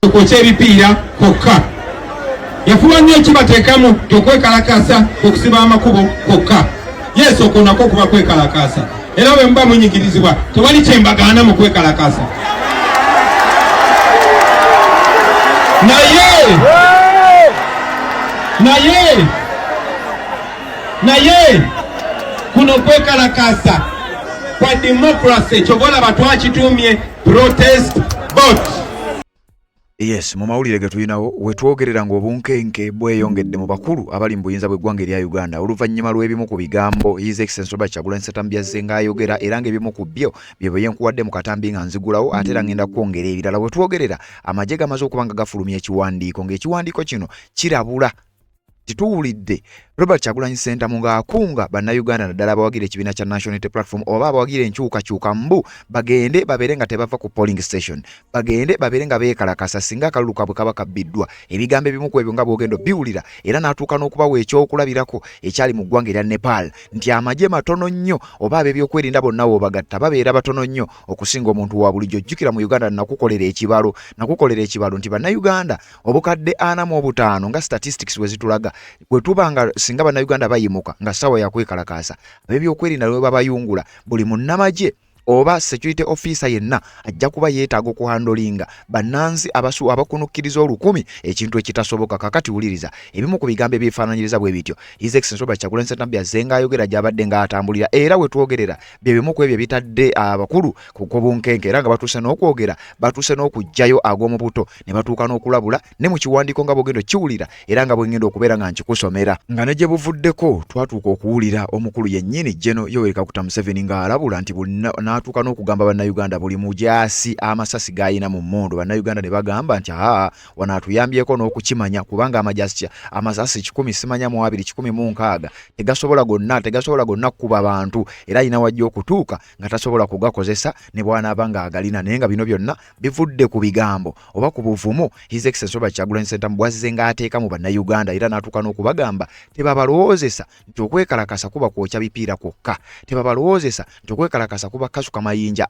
okwocha ebipiira kokka. Yafuba nnyo ekibateekamu okwekalakasa okusiba amakubo kokka. Yesu okwo nakwo kuba kwekalakasa. Era bwe muba munyigirizibwa tewali kyembagaana mu kwekalakasa. Naye kuno kwekalakasa kwa democracy kyobola batwakitumye protest vote. Yes, mu mawulire ge tulinawo wetwogerera ng'obunkenke bweyongedde mu bakulu abali mu buyinza bw'eggwanga erya Uganda oluvannyuma lw'ebimu ku bigambo His Excellency Robert Kyagulanyi Ssentamu by'azze ng'ayogera era ng'ebimu ku byo bye yenkuwadde mu katambi nga nzigulawo ate era ngenda kwongera ebirala. Wetwogerera amagye gamaze okuba nga gafulumya ekiwandiiko ng'ekiwandiiko kino kirabula tituwulidde Robert Kyagulanyi Ssentamu ng'akunga bannayuganda naddala abawagira ekibiina kya National Unity Platform oba abawagira enkyukakyuka mbu bagende babeere nga tebava ku polling station, bagende babeere nga beekalakasa singa akalulu kabwe kaba kabbiddwa. Ebigambo ebimu ku ebyo nga bwogenda biwulira era n'atuuka n'okubawa ekyokulabirako ekyali mu ggwanga erya Nepal nti amagye matono nnyo oba ab'ebyokwerinda bonna w'obagatta babeera batono nnyo okusinga omuntu wa bulijjo. Jjukira mu Uganda nakukolera ekibalo nti bannayuganda obukadde 45 nga statistics bwe zitulaga bwe tubanga singa bannayuganda bayimuka nga ssaawa yakwekalakasa ab'ebyokwerinda lwe babayungula buli munnamagye oba security officer yenna ajja kuba yeetaaga okuhandolinga bannansi abakunukkiriza 1000 ekintu ekitasoboka. Kakati wuliriza ebimu ku bigambo ebyefaananyiriza bwe bityo His Excellency Robert Kyagulanyi Ssentamu by'azze ng'ayogera gy'abadde ng'atambulira era wetwogerera bye bimu ku ebyo bitadde abakulu ku bunkenke era nga batuuse n'okwogera batuuse n'okugjayo ag'omu buto ne batuuka n'okulabula ne mu kiwandiiko nga bwogenda kiwulira era nga bwengenda okubeera nga nkikusomera nga ne gye buvuddeko twatuuka okuwulira omukulu yennyini General Yoweri Kaguta Museveni ng'alabula nti n'atuuka n'okugamba bannayuganda buli mujaasi amasasi g'ayina mu mmundu bannayuganda ne bagamba nti wano atuyambyeko n'okukimanya kubanga amasasi 100 simanya mu 2 160 tegasobola gonna kuba abantu era ayina wajja okutuuka nga tasobola kugakozesa ne bw'anaaba ng'agalina naye nga bino byonna bivudde ku bigambo oba ku buvumu His Excellency Robert Kyagulanyi Ssentamu bw'azze ng'ateeka mu bannayuganda era n'atuuka n'okubagamba tebabalowoozesa nti okwekalakasa kuba kwokya bipiira kwokka, tebabalowoozesa nti okwekalakasa kuba kasuka mayinja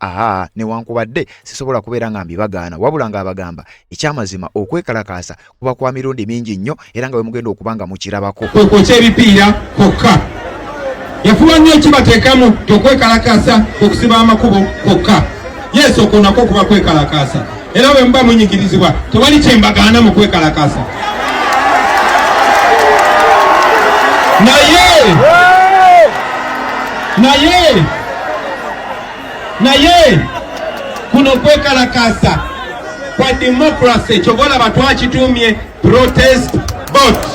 newankubadde sisobola kubeera nga mbibagaana wabula ng'abagamba ekyamazima okwekalakasa kuba kwa mirundi mingi nnyo era nga bwe mugenda okuba nga mukirabako. Kwokya ebipiira kwokka. Yafuba nnyo ekibateekamu okwekalakasa okusiba amakubo kwokka. Yesu okwo nakwo kuba kwekalakasa era bwe muba munyigirizibwa tewali kyembagaana mu kwekalakasa. Naye kuno kwekalakasa kwa democracy kyobola batwakitumye protest vote.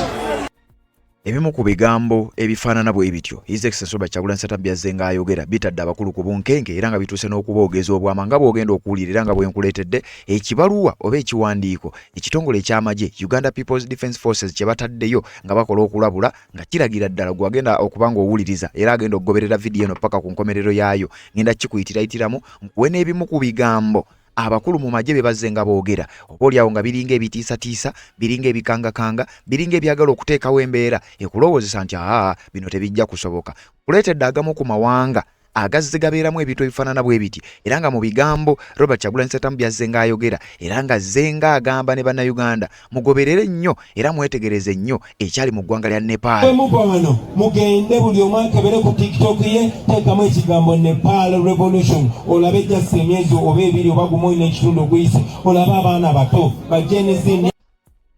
Ebimu ku bigambo ebifaanana bwe bityo His Excellency Robert Kyagulanyi Ssentamu by'azze ng'ayogera bitadde abakulu ku bunkenke era nga bituuse n'okuboogeza obwama nga bw'ogenda okuwulira era nga bwe nkuleetedde ekibaluwa oba ekiwandiiko ekitongole eky'amagye Uganda People's Defence Forces kye bataddeyo nga bakola okulabula nga kiragira ddala gwagenda okuba ng'owuliriza era agenda okugoberera vidiyo eno paka ku nkomerero yaayo ngenda kikuyitiratiramu nkuwe n'ebimu ku bigambo abakulu mu magye bazze nga boogera oboolyawo nga biringa ebitiisatiisa biringa ebikangakanga biringa ebyagala okuteekawo embeera ekulowoozesa nti bino tebijja kusoboka. Kuleetedde agamu ku mawanga agazze gabeeramu ebintu ebifaanana bwe biti era nga mu bigambo Robert Kyagulanyi Ssentamu by'azze ng'ayogera era nga azze ng'agamba ne bannayuganda mugoberere nnyo era mwetegereze nnyo ekyali mu ggwanga lya Nepal. Wano mugende buli omu akebere ku TikTok ye teekamu ekigambo Nepal Revolution olabe ejjasa emyezi oba 2 oba gumu n'ekitundu oguyise olabe abaana bato bajenezi.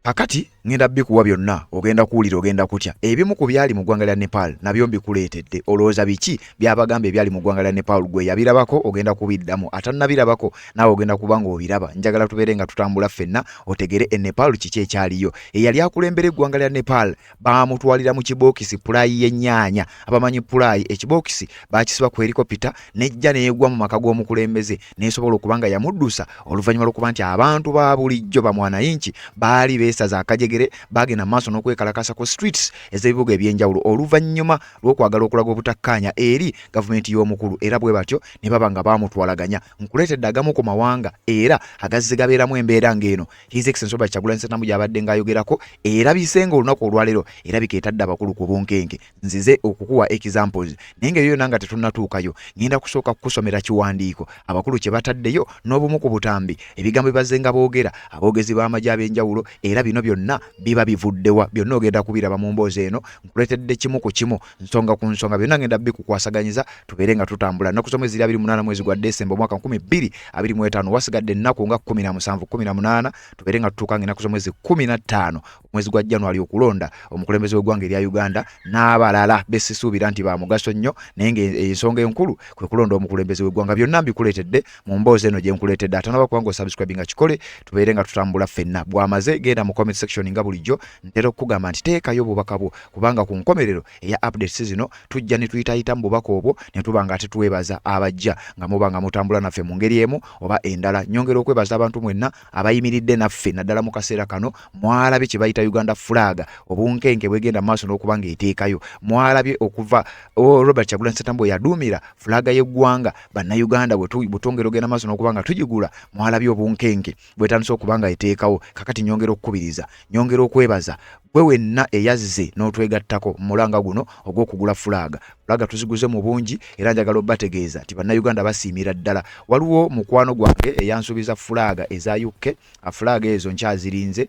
Kakati ngenda bikuwa byonna ogenda kuwulira ogenda kutya ebimu ku byali mu ggwanga lya Nepal nabyo mbikuleetedde olowooza biki byabagamba ebyali mu ggwanga lya Nepal gwe yabirabako ogenda kubiddamu atannabirabako naawe ogenda kuba ng'obiraba. Njagala tubeere nga tutambula ffenna otegere Nepal kiki ekyaliyo. Eyali akulembera eggwanga lya Nepal baamutwalira mu kibookisi pulayi y'ennyaanya abamanyi pulayi ekibookisi baakisiba ku helikopita nejja neegwa mu maka g'omukulembeze neesobola okuba nga yamuddusa oluvannyuma lw'okuba nti abantu ba bulijjo ba mwanayinki baali beesaza akajege njegere bagenda maaso n'okwekalakasa ku streets ez'ebibuga ebyenjawulo oluvannyuma lw'okwagala okulaga obutakkanya eri gavumenti y'omukulu era bwe batyo ne baba nga baamutwalaganya nkuleetedde agamu ku mawanga era agazze gabeeramu embeera ng'eno His Excellency Robert Kyagulanyi Ssentamu gy'abadde ng'ayogerako erabise ng'olunaku olwaleero erabika etadde abakulu ku bunkenke nzize okukuwa examples naye ng'eyo yonna nga tetunnatuukayo ngenda kusooka kukusomera kiwandiiko abakulu kye bataddeyo n'obumu ku butambi ebigambo bibazze nga boogera aboogezi b'amagye ab'enjawulo era bino byonna biba bivuddewa byonna ogenda kubiraba mu mboozi eno nkuleetedde kimu ku kimu nsonga ku nsonga byonna ngenda bikukwasaganyiza tubeere nga tutambula ennaku z'omwezi 28 mwezi gwa Desemba omwaka 2025 wasigadde ennaku nga 17 18 tubeere nga tutuuka ng'ennaku z'omwezi 15 omwezi gwa January okulonda omukulembeze w'eggwanga erya Uganda n'abalala besisuubira nti ba mugaso nnyo naye ng'ensonga enkulu kwe kulonda omukulembeze w'eggwanga byonna mbikuleetedde mu mboozi eno gye nkuleetedde ate n'abakubanga osubscribinga kikole tubeere nga tutambula ffenna bw'amaze genda mu comment section nga bulijjo ntera okukugamba nti teekayo obubaka bwo kubanga ku nkomerero eya updates zino tujja ne tuyitayita mu bubaka obwo ne tuba nga ate twebaza abajja nga muba nga mutambula naffe mu ngeri emu oba endala nyongera okwebaza abantu mwenna abayimiridde naffe naddala mu kaseera kano mwalabye kye bayita Uganda flag obunkenke bwegenda maaso n'okuba ng'eteekayo mwalabye okuva Robert Kyagulanyi Ssentamu yaduumira fulaga y'eggwanga bannayuganda butongera ogenda maaso n'okuba nga tugigula mwalabye obunkenke bwetandise okuba nga eteekawo kakati nyongera okukubiriza nyongera okwebaza gwe wenna eyazze n'otwegattako mu mulanga guno ogw'okugula fulaga tuziguze mu bungi era njagala obbategeeza nti bannayuganda basiimira ddala waliwo mukwano gwange eyansuubiza fulaga eza UK fulaga ezo nkyazirinze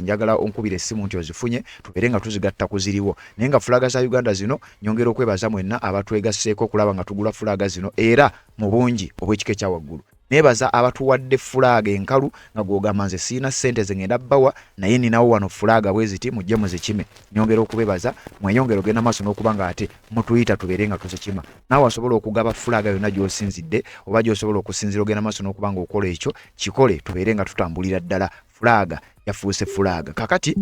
njagala onkubira essimu nti ozifunye tubeere nga tuzigatta kuziriwo naye nga fulaga za Uganda zino nyongera okwebaza mwenna abatwegasseeko okulaba nga tugula fulaga zino era mu bungi obw'ekika ekya waggulu nebaza abatuwadde fulaga enkalu nga gwogamba nze siina ssente ze ngenda bbawa naye ninawo wano fulaga bwe ziti mujje muzikime nyongera okubebaza mwenyongera ogenda maaso n'okuba nga ate mutuyita tubeere nga tuzikima naawe asobola okugaba fulaga yonna gy'osinzidde oba gy'osobola okusinzira ogenda maaso n'okuba nga okola ekyo kikole tubeere nga tutambulira ddala fulaga yafuuse fulaga kakati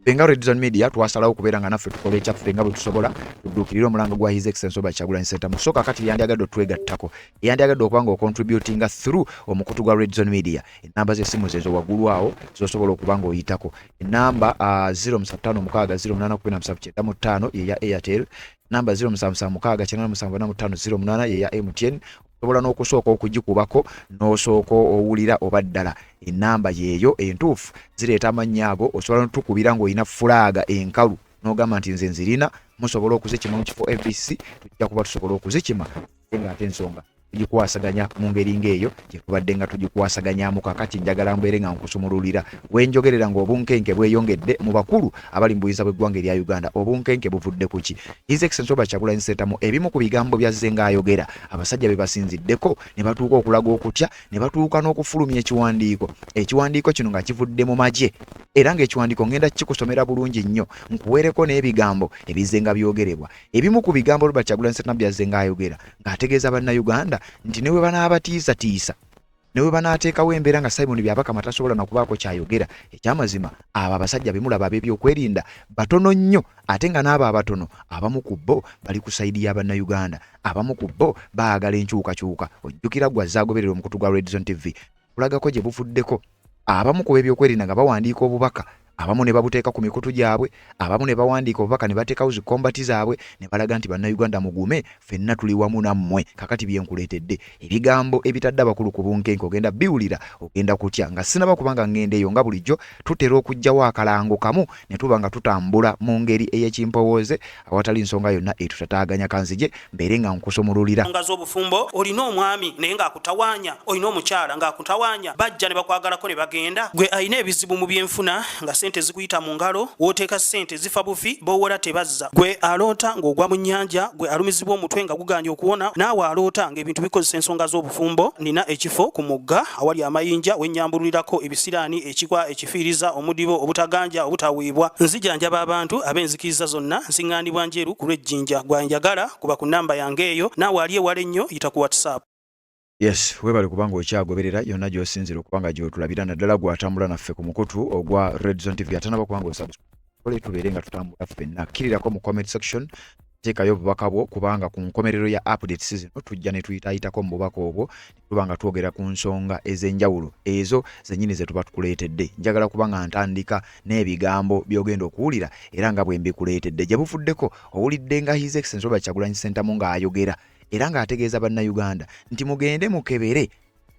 Benga Red Zone Media twasalawo kubeera nga naffe tukola ekyaffe nga bwe tusobola tudduukirira omulanga gwa His Excellency Robert Kyagulanyi Ssentamu so kakati yandyagadde otwegattako yandyagadde okuba nga ocontributinga through omukutu gwa Red Zone Media enamba z'essimu zezo waggulu awo zosobola okuba nga oyitako enamba 0756089795 yeya Airtel namba 0776947508 yeya MTN osobola n'okusooka okugikubako n'osooka owulira oba ddala enamba yeeyo entuufu zireeta amannya ago osobola n'otukubira ng'olina fulaga enkalu n'ogamba nti nze nzirina musobola okuzikima mu kifo FBC tujja kuba tusobola okuzikima ng'ate ensonga tugikwasaganya mu ngeri ng'eyo gye tubadde nga tugikwasaganyamu kakati njagala mbeere nga nkusumululira wenjogerera ng'obunkenke bweyongedde mu bakulu abali mu buyiza bw'eggwanga erya Uganda obunkenke buvudde ku ki His Excellency Robert Kyagulanyi Ssentamu ebimu ku bigambo byazze ng'ayogera abasajja be basinziddeko ne batuuka okulaga okutya ne batuuka n'okufulumya ekiwandiiko kino nga kivudde mu magye era ng'ekiwandiiko ngenda kikusomera bulungi nnyo nkuweereko n'ebigambo ebizze nga byogerebwa ebimu ku bigambo Robert Kyagulanyi Ssentamu byazze ng'ayogera ng'ategeeza bannayuganda nti newe banaabatiisatiisa newe banaateekawo embeera nga Simon Byabakama tasobola nakubaako kyayogera ekyamazima abo abasajja bemulaba ab'ebyokwerinda batono nnyo ate nga n'abo abatono abamu ku bo bali ku sayidi y'abannayuganda abamu ku bo baagala enkyukakyuka ojjukira gwazze agoberera omukutu gwa Red Zone TV kulagako gye buvuddeko abamu ku b'ebyokwerinda nga bawandiika obubaka abamu ne babuteeka ku mikutu gyabwe abamu ne bawandiika obubaka ne bateekawo zikombati zaabwe ne balaga nti bannayuganda mugume ffenna tuli wamu nammwe kakati byenkuleetedde ebigambo ebitadde abakulu ku bunkenke ogenda biwulira ogenda kutya nga sinaba kubanga ngende eyo nga bulijjo tutera okugjawo akalango kamu ne tuba nga tutambula mu ngeri ey'ekimpowooze awatali nsonga yonna etutataaganya kanzije mbeere nga nkusumululira nga z'obufumbo olina omwami naye ng'akutawaanya olina omukyala ng'akutawaanya bajja ne bakwagalako ne bagenda gwe alina ebizibu mu byenfuna nga sente zikuyita mu ngalo wooteeka sente zifa bufi boowola tebazza gwe aloota ng'ogwa mu nnyanja gwe alumizibwa omutwe nga guganja okuwona naawe aloota ng'ebintu bikozesa ensonga z'obufumbo nina ekifo ku mugga awali amayinja wennyambululirako ebisiraani ekikwa ekifiiriza omudibo obutaganja obutaweebwa nzijanjaba abantu ab'enzikiriza zonna nsiŋŋaanibwa njeru ku lw'ejjinja gwanjagala kuba ku nnamba yange eyo naawe ali ewala ennyo yita ku WhatsApp. Yes, webale kubanga okyagoberera yonna gy'osinzira okubanga gy'otulabira naddala gw'atambula naffe ku mukutu ogwa Red Zone TV atanaba kubanga osubscribe tubeere nga tutambula ffenna kkirirako mu comment section teekayo obubaka bwo kubanga ku nkomerero ya update season tujja ne tuyitaayitako mu bubaka obwo tuba nga twogera ku nsonga ez'enjawulo ezo zennyini ze tuba tukuleetedde. Njagala kuba nga ntandika n'ebigambo by'ogenda okuwulira era nga bwe mbikuleetedde. Gye buvuddeko owulidde nga His Excellency Robert Kyagulanyi Ssentamu ng'ayogera era ng'ategeeza bannayuganda nti mugende mukebere,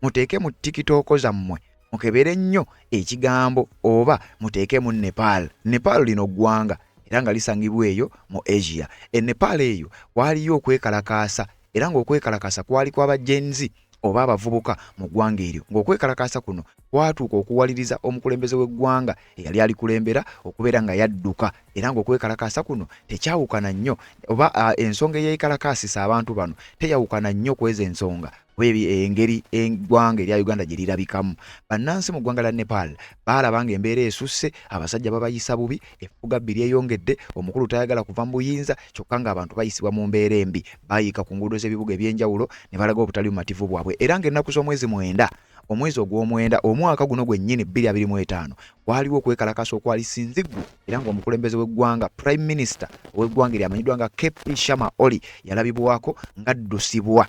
muteeke mu TikTok zammwe, mukebere nnyo ekigambo oba muteeke mu Nepal. Nepal lino ggwanga era nga lisangibwa eyo mu Asia. Nepal eyo waliyo okwekalakaasa era ng'okwekalakaasa kwali kw'abajenzi oba abavubuka mu ggwanga eryo. Ng'okwekalakaasa kuno kwatuuka okuwaliriza omukulembeze w'eggwanga eyali alikulembera okubeera nga yadduka era ng'okwekalakaasa kuno tekyawukana nnyo oba ensonga eyeekalakaasisa abantu bano teyawukana nnyo kweza ensonga engeri eggwanga erya Uganda gye lirabikamu. Bannansi mu ggwanga lya Nepal baalaba nga embeera esusse, abasajja babayisa bubi, effuga bbiri eyongedde, omukulu tayagala kuva mu buyinza kyokka ng'abantu bayisibwa mu mbeera embi. Bayiika ku nguudo z'ebibuga eby'enjawulo ne balaga obutali bumativu bwabwe era ng'ennaku z'omwezi 9 omwezi ogw'omwenda omwaka guno gwennyini 2025 waliwo okwekalakasa okwali sinziggu era ng'omukulembeze w'eggwanga Prime Minister ow'eggwanga eryamanyiddwa nga K.P. Sharma Oli yalabibwako ng'addusibwa.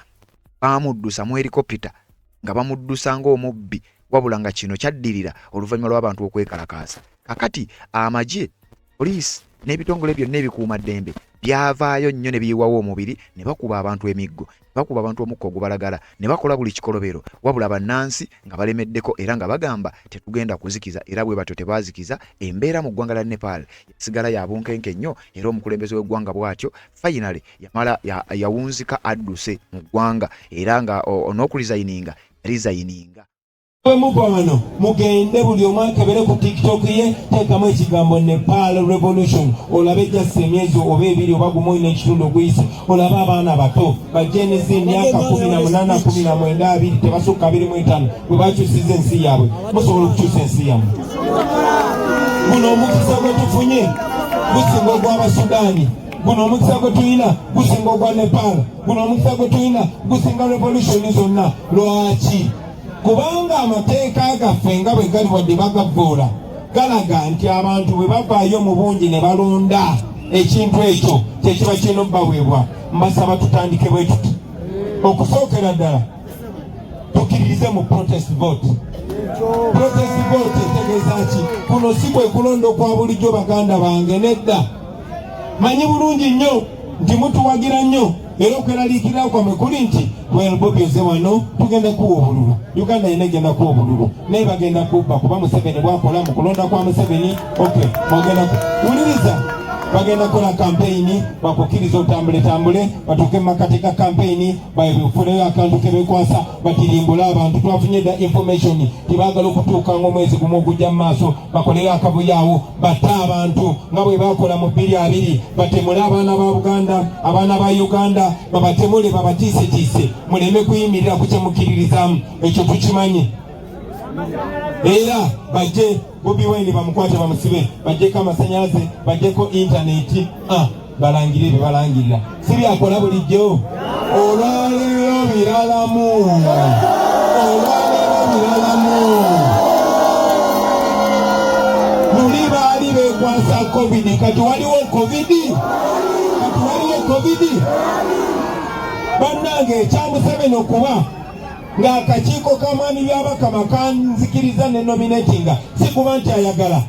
Bamuddusa mu helikopita nga bamuddusa ng'omubbi, wabula nga kino kyaddirira oluvannyuma lw'abantu okwekalakaasa. Kakati amagye, poliisi n'ebitongole byonna ebikuumaddembe byavaayo nnyo ne biyiwawo omubiri ne bakuba abantu emiggo, ne bakuba abantu omukka ogubalagala, ne bakola buli kikolobero, wabula bannansi nga balemeddeko era nga bagamba tetugenda kuzikiza era bwe batyo tebaazikiza. Embeera mu ggwanga lya Nepal yasigala ya bunkenke nnyo era omukulembeze w'eggwanga bw'atyo finally yamala yawunzika adduse mu ggwanga era nga n'okulizayininga yalizayininga. Mubano mugende buli omu akebere ku TikTok ye, teekamu ekigambo Nepal Revolution, olabe just emyezi oba ebiri oba gumu n'ekitundu oguyise, olabe abaana bato bajenesi emyaka 18, 19, 20 tebasukka 25 bwe bakyusiza ensi yaabwe. Musobola okukyusa ensi yammwe. Guno omukisa gwe tufunye gusinga ogw'Abasudaani, guno omukisa gwe tulina gusinga ogwa Nepal, guno omukisa gwe tulina gusinga revolution zonna. Lwaki? Kubanga amateeka gaffe nga bwe gali wadde bagavvuula galaga nti abantu bwe bavaayo mu bungi ne balonda ekintu ekyo kyekiba kirina obbaweebwa. Mbasaba tutandike bwe tuti. Okusookera ddala tukiririze mu protest vote. Protest vote etegeeza ki? Kuno si kwe kulonda okwa bulijjo baganda bange, nedda. Manyi bulungi nnyo nti mutuwagira nnyo era okweraliikirira kwamwe kuli nti Bobi ozze wano tugenda kuwa obululu, Uganda yena egenda kuwa obululu naye bagenda kubba kuba Museveni bwakola mu kulonda kwa Museveni. Okay, bagenda kuwuliriza, bagenda kola kampeyini bakukkiriza otambule batuuke mu makati ga kampeyini bafuneyo akantu kebekwasa batirimbule abantu. Twafunye da information tibaagala okutuuka ng'omwezi gumu ogujja mu maaso bakoleyo akabuyaawo batte abantu nga bwe bakola mu 2020 batemule abaana ba Buganda, abaana ba Uganda babatemule babatiisetiise muleme kuyimirira ku kyemukiririzaamu. Ekyo tukimanyi. Era bajje Bobi Wine bamukwate bamusibe, bajjeko amasanyalaze, bajjeko intaneti, balangire bye balangirira. Si byakola bulijjo. Olwaleero biralamu. Olwaleero biralamu. Luli baali beekwasa COVID, kati waliwo COVID. Kati waliwo COVID. Bannange ekya Museveni okuba ng'akakiiko k'amaanyi by'Abakama kanzikiriza ne nominatinga si kuba nti ayagala.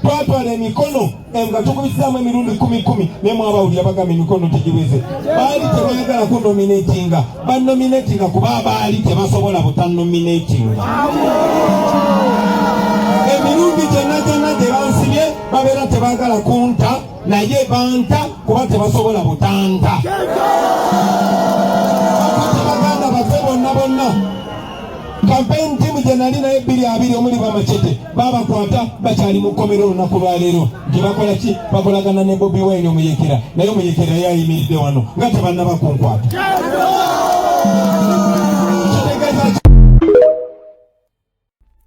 Twatwala emikono nga tukubisizaamu emirundi 10 naye mwabawulira bagamba emikono tegiweze. Baali tebayagala kunominatinga, banominatinga kuba baali tebasobola butanominatinga. Emirundi gyonna gye bansibye babeera tebaagala kunta naye banta kuba tebasobola butanta. Bonna campaign team gye nali naye 2 omuli bamachete babakwata bakyali mu kkomero olunaku lwaleero. Nti bakola ki? Bakolagana ne Bobi Wine omuyekera, naye omuyekera yayimiridde wano nga tebannaba kunkwata.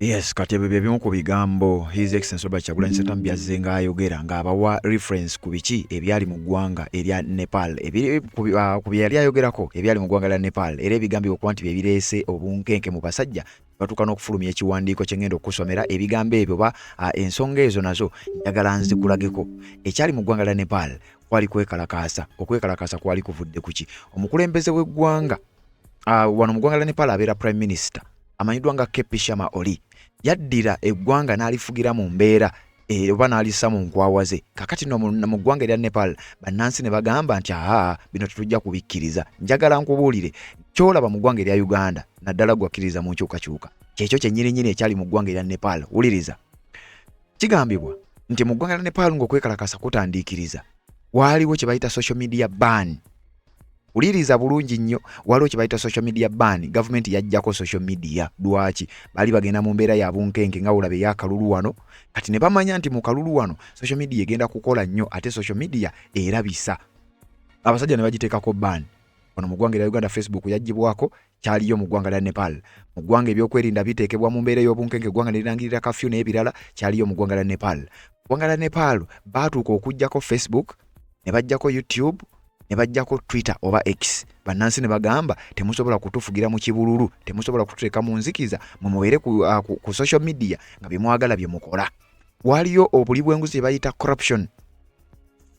Yes, kati ebyo bye bimu ku bigambo His Excellency Robert Kyagulanyi Ssentamu byazze ng'ayogera ng'abawa reference ku biki ebyali mu ggwanga erya Nepal, ebiri ku bye yali ayogerako ebyali mu ggwanga lya Nepal era ebigambibwa okuba nti bye bireese obunkenke mu basajja batuuka n'okufulumya ekiwandiiko kye ngenda okusomera. Ebigambo ebyo ba ensonga ezo nazo njagala nzikulageko. Ekyali mu ggwanga lya Nepal kwali kwekalakaasa. Okwekalakaasa kwali kuvudde kuki? Omukulembeze w'eggwanga wano mu ggwanga lya Nepal abeera Prime Minister amanyiddwa nga K.P. Sharma Oli yaddira eggwanga n'alifugira mu mbeera oba n'alissa mu nkwawa ze. Kakati no mu ggwanga erya Nepal bannansi ne bagamba nti bino tetujja kubikkiriza. Njagala nkubuulire kyolaba mu ggwanga erya Uganda naddala gwakkiriza mu nkyukakyuka kyekyo kyennyininyini ekyali mu ggwanga erya Nepal. Wuliriza, kigambibwa nti mu ggwanga lya Nepal ng'okwekalakasa kutandiikiriza waaliwo kye bayita social media ban. Uliriza bulungi nnyo, waliwo kye bayita social media ban. Government yajjako social media. Lwaki? Bali bagenda mu mbeera ya bunkenke nga wulabe ya kalulu wano. Kati ne bamanya nti mu kalulu wano social media egenda kukola nnyo ate social media erabisa. Abasajja ne bagiteekako ban. Wano mu ggwanga lya Uganda Facebook yaggyibwako, kyaliyo mu ggwanga lya Nepal. Mu ggwanga ebyokwerinda biteekebwa mu mbeera y'obunkenke, eggwanga ne lirangirira kafyu n'ebirala, kyaliyo mu ggwanga lya Nepal. Mu ggwanga lya Nepal baatuuka okuggyako Facebook, ne bajjako YouTube, ne bajjako Twitter oba X. Bannansi ne bagamba temusobola kutufugira mu kibululu, temusobola kututeeka mu nzikiza, mumubeere ku social media nga bye mwagala bye mukola. Waliyo obuli bw'enguzi bayita corruption.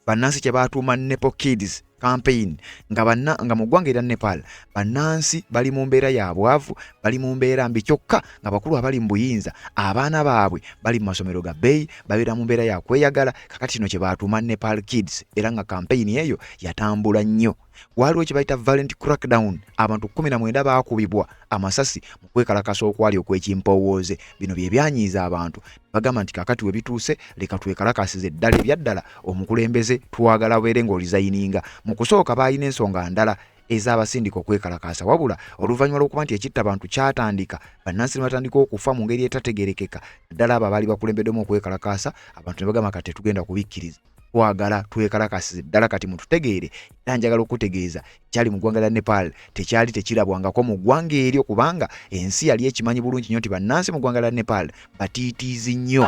Bannansi kye baatuuma Nepo Kids campaign nga mu ggwanga erya Nepal bannansi bali mu mbeera ya bwavu, bali mu mbeera mbi kyokka nga bakulu abali mu buyinza abaana baabwe bali mu masomero ga bbeeyi, babeera mu mbeera ya kweyagala. Kakati kino kye baatuuma Nepal Kids era nga campaign eyo yatambula nnyo. Waliwo kye bayita violent crackdown, abantu 19 baakubibwa amasasi mu kwekalakasa okwali okw'ekimpowooze. Bino bye byanyiiza abantu, bagamba nti kakati we bituuse leka twekalakasize ddala ebyaddala omukulembeze twagala beere ng'olizayininga. Mu kusooka baalina ensonga ndala ez'abasindika okwekalakaasa, wabula oluvannyuma lw'okuba nti ekitta abantu kyatandika, bannansi ne batandika okufa mu ngeri etategerekeka. Ddala abo abaali bakulembeddemu okwekalakaasa, abantu ne bagamba kati tetugenda kubikkiriza, twagala twekalakasize ddala. Kati mututegeere era njagala okutegeeza kyali mu ggwanga lya Nepal tekyali tekirabwangako mu ggwanga eryo, kubanga ensi yali ekimanyi bulungi nnyo nti bannansi mu ggwanga lya Nepal batiitiizi nnyo.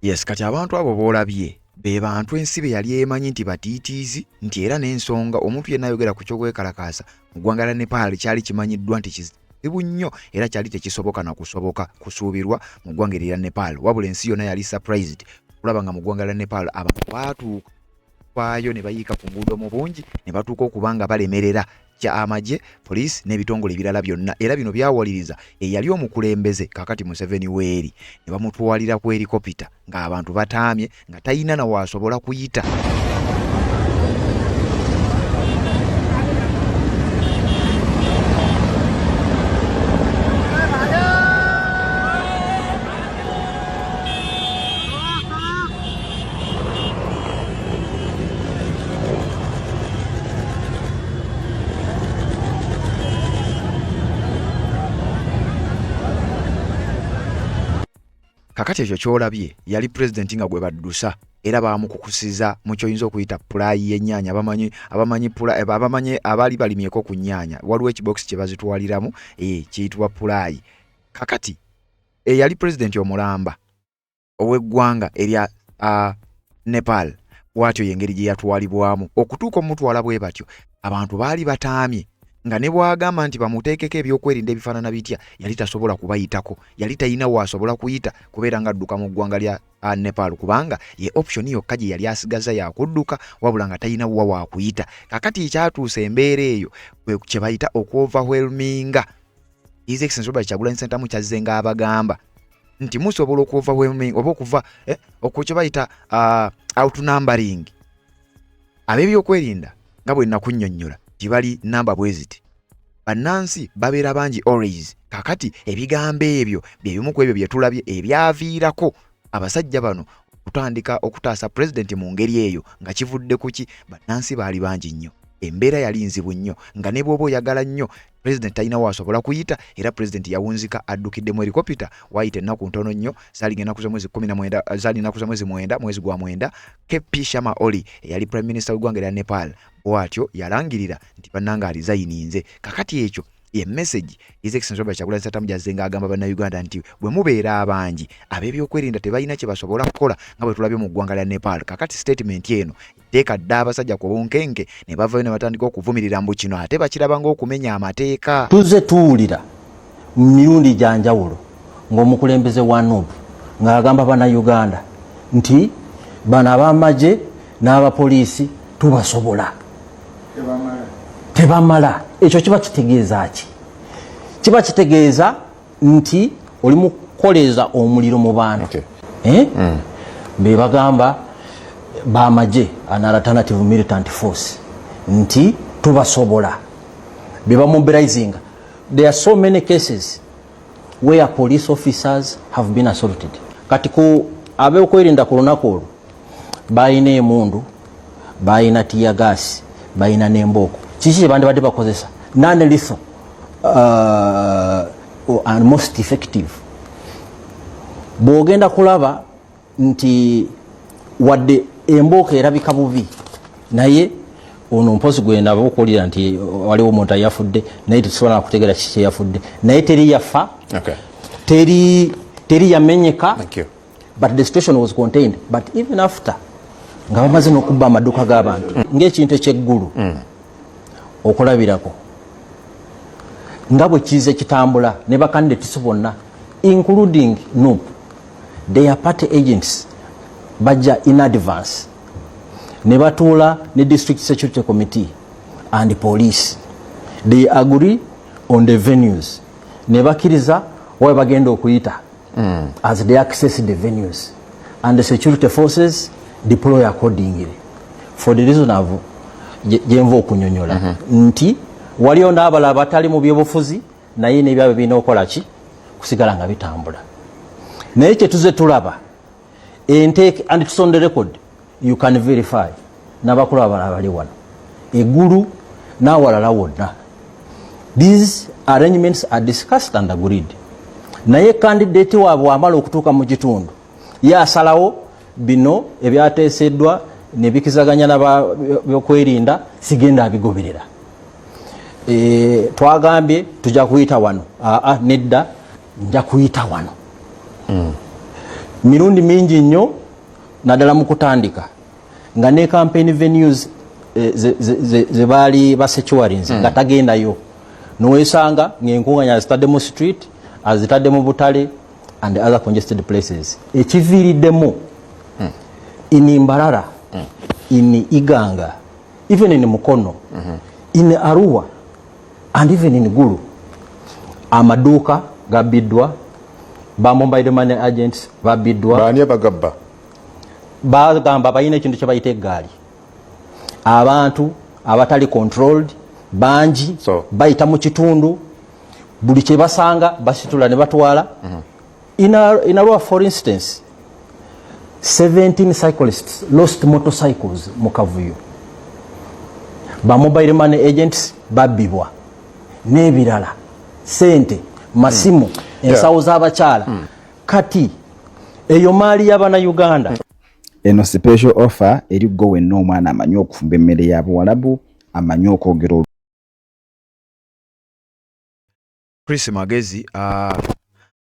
Yes, kati abantu abo boolabye be bantu ensi be yali emanyi nti batiitiizi, nti era n'ensonga omuntu yenna ayogera ku ky'okwekalakaasa mu ggwanga lya Nepal kyali kimanyiddwa nti kizibu nnyo era kyali tekisoboka na kusoboka kusuubirwa mu ggwanga erya Nepal. Wabula ensi yonna yali surprised kulaba nga mu ggwanga lya Nepal abantu baatuukwayo ne bayiika ku nguudo mu bungi ne batuuka okuba nga balemerera kya amagye, poliisi n'ebitongole ebirala byonna. Era bino byawaliriza eyali omukulembeze kakati Museveni weeri ne bamutwalira ku helikopita ng'abantu bataamye nga talina na waasobola kuyita. Kakati ekyo kyolabye yali president nga gwe baddusa era baamukukusiza mu kyoyinza okuyita pulayi y'ennyaanya. abamanyi abaali balimyeko ku nnyaanya waliwo ekibox kye bazitwaliramu kiyitibwa pulayi. Kakati eyali president omulamba ow'eggwanga erya Nepal bwatyo yengeri gye yatwalibwamu okutuuka omutwala bwe batyo abantu baali bataamye nga ne bwagamba nti bamuteekeko ebyokwerinda ebifaanana bitya yali tasobola kubayitako yali talina waasobola kuyita kubeera nga adduka mu ggwanga lya Nepal kubanga ye option yokka gye yali asigaza yakudduka wabula nga talina wa waakuyita kakati ekyatuusa embeera eyo kye bayita okuoverwhelminga His Excellency Robert Kyagulanyi Ssentamu kyazzenga abagamba nti musobola okuoverwhelming oba okuva okukye bayita outnumbering ab'ebyokwerinda nga bwe nakunnyonnyola gibali namba bweziti bannansi babeera bangi always kakati ebigambo ebyo byebimu ku ebyo bye tulabye ebyaviirako abasajja bano kutandika okutaasa president mu ngeri eyo nga kivudde ku ki bannansi baali bangi nnyo embeera yali nzibu nnyo nga ne bw'oba oyagala nnyo president talina waasobola kuyita era president yawunzika addukidde mu helicopter waayita ennaku ntono nnyo zaali ennaku z'omwezi 19 zaali ennaku z'omwezi 9 mwezi gwa 9 KP Sharma Oli eyali prime minister w'eggwanga lya Nepal bw'atyo yalangirira nti bannanga alizayininze kakati ekyo ye message His Excellency Robert Kyagulanyi Ssentamu gy'azzenga agamba bannayuganda nti bwe mubeera abangi ab'ebyokwerinda tebalina kye basobola kukola nga bwe tulabye mu ggwanga lya Nepal kakati statement eno teeka dda abasajja ku bunkenke ne bavayo ne batandika okuvumirira mbu kino ate bakiraba ng'okumenya amateeka tuze tuwulira mu mirundi gya njawulo ng'omukulembeze wa NUP ng'agamba bannayuganda nti bano ab'amagye n'abapoliisi tubasobola tebamala ekyo kiba kitegeeza ki kiba kitegeeza nti oli mu kukoleza omuliro mu bantu be bagamba bamagye an alternative militant force nti tubasobola be bamobilizing. There are so many cases where police officers have been assaulted. Kati ku abeokwerinda ku lunaku olwo bayina emundu bayina tear gas bayina n'embooko kiki bandi badde bakozesa non-lethal and most effective. Bw'ogenda kulaba nti wadde embooko erabika bubi naye ono mpozi gwenda okuwulira nti waliwo omuntu ayafudde naye tusobola kutegeera kiki yafudde naye teri yafa teri yamenyeka but the situation was contained. But even after nga bamaze n'okubba amaduuka g'abantu ng'ekintu ekyeggulu okulabirako nga bwe kize kitambula ne bakandidate bonna including NUP their party agents bajja in advance ne batuula ne district security committee and police they agree on the venues ne bakiriza wawe bagenda okuyita as they access the venues and the security forces deploy accordingly for the reason of jenvo okunyonyola nti waliyo n'abalala batali mu byobufuzi naye n'ebyabwe birina okukola ki kusigala nga bitambula naye kye tuze tulaba intake and it's on the record you can verify n'abakulu abalala bali wano eggulu n'awalala wonna these arrangements are discussed and agreed naye candidate waabwe amala okutuuka mu kitundu ye asalawo bino ebyateeseddwa ne bikizaganya n'abyokwerinda sigenda abigoberera twagambye tujja kuyita wano nedda nja kuyita wano mirundi mingi nnyo naddala mu kutandika nga ne campaign venues ze baali basecuarinze nga tagendayo noweesanga ng'enkuŋŋaanya azitadde mu street azitadde mu butale and other congested places ekiviiriddemu in Mbarara in Iganga even in Mukono in Arua and even in Gulu amaduuka gabiddwa ba mobile money agents babiddwa baani abagabba bagamba bayina ekintu kye bayita eggaali abantu abatali controlled bangi bayita mu kitundu buli kye basanga basitula ne batwala in Arua for instance 17 cyclists lost motorcycles mu kavuyo ba mobile money agents babibwa n'ebirala sente masimu ensawo z'abakyala kati eyo maali y'Abannayuganda. Eno special offer eri gwe wenna omwana amanyi okufumba emmere ya Buwalabu amanyi okwogera. Chris Magezi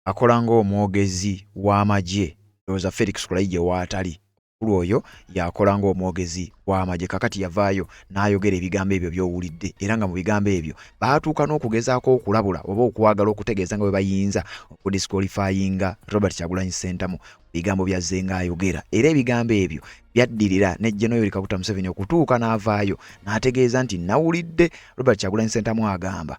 akola ng'omwogezi w'amagye ndowooza Felix Kulayigye waatali omukulu oyo yakola ng'omwogezi w'amagye kakati yavaayo n'ayogera ebigambo ebyo by'owulidde era nga mu bigambo ebyo baatuuka n'okugezaako okulabula oba okwagala okutegeeza nga bwe bayinza okudisqualifyinga Robert Kyagulanyi Ssentamu bigambo byazze ng'ayogera era ebigambo ebyo byaddirira ne General Yoweri Kaguta Museveni okutuuka n'avaayo n'ategeeza nti nawulidde Robert Kyagulanyi Ssentamu agamba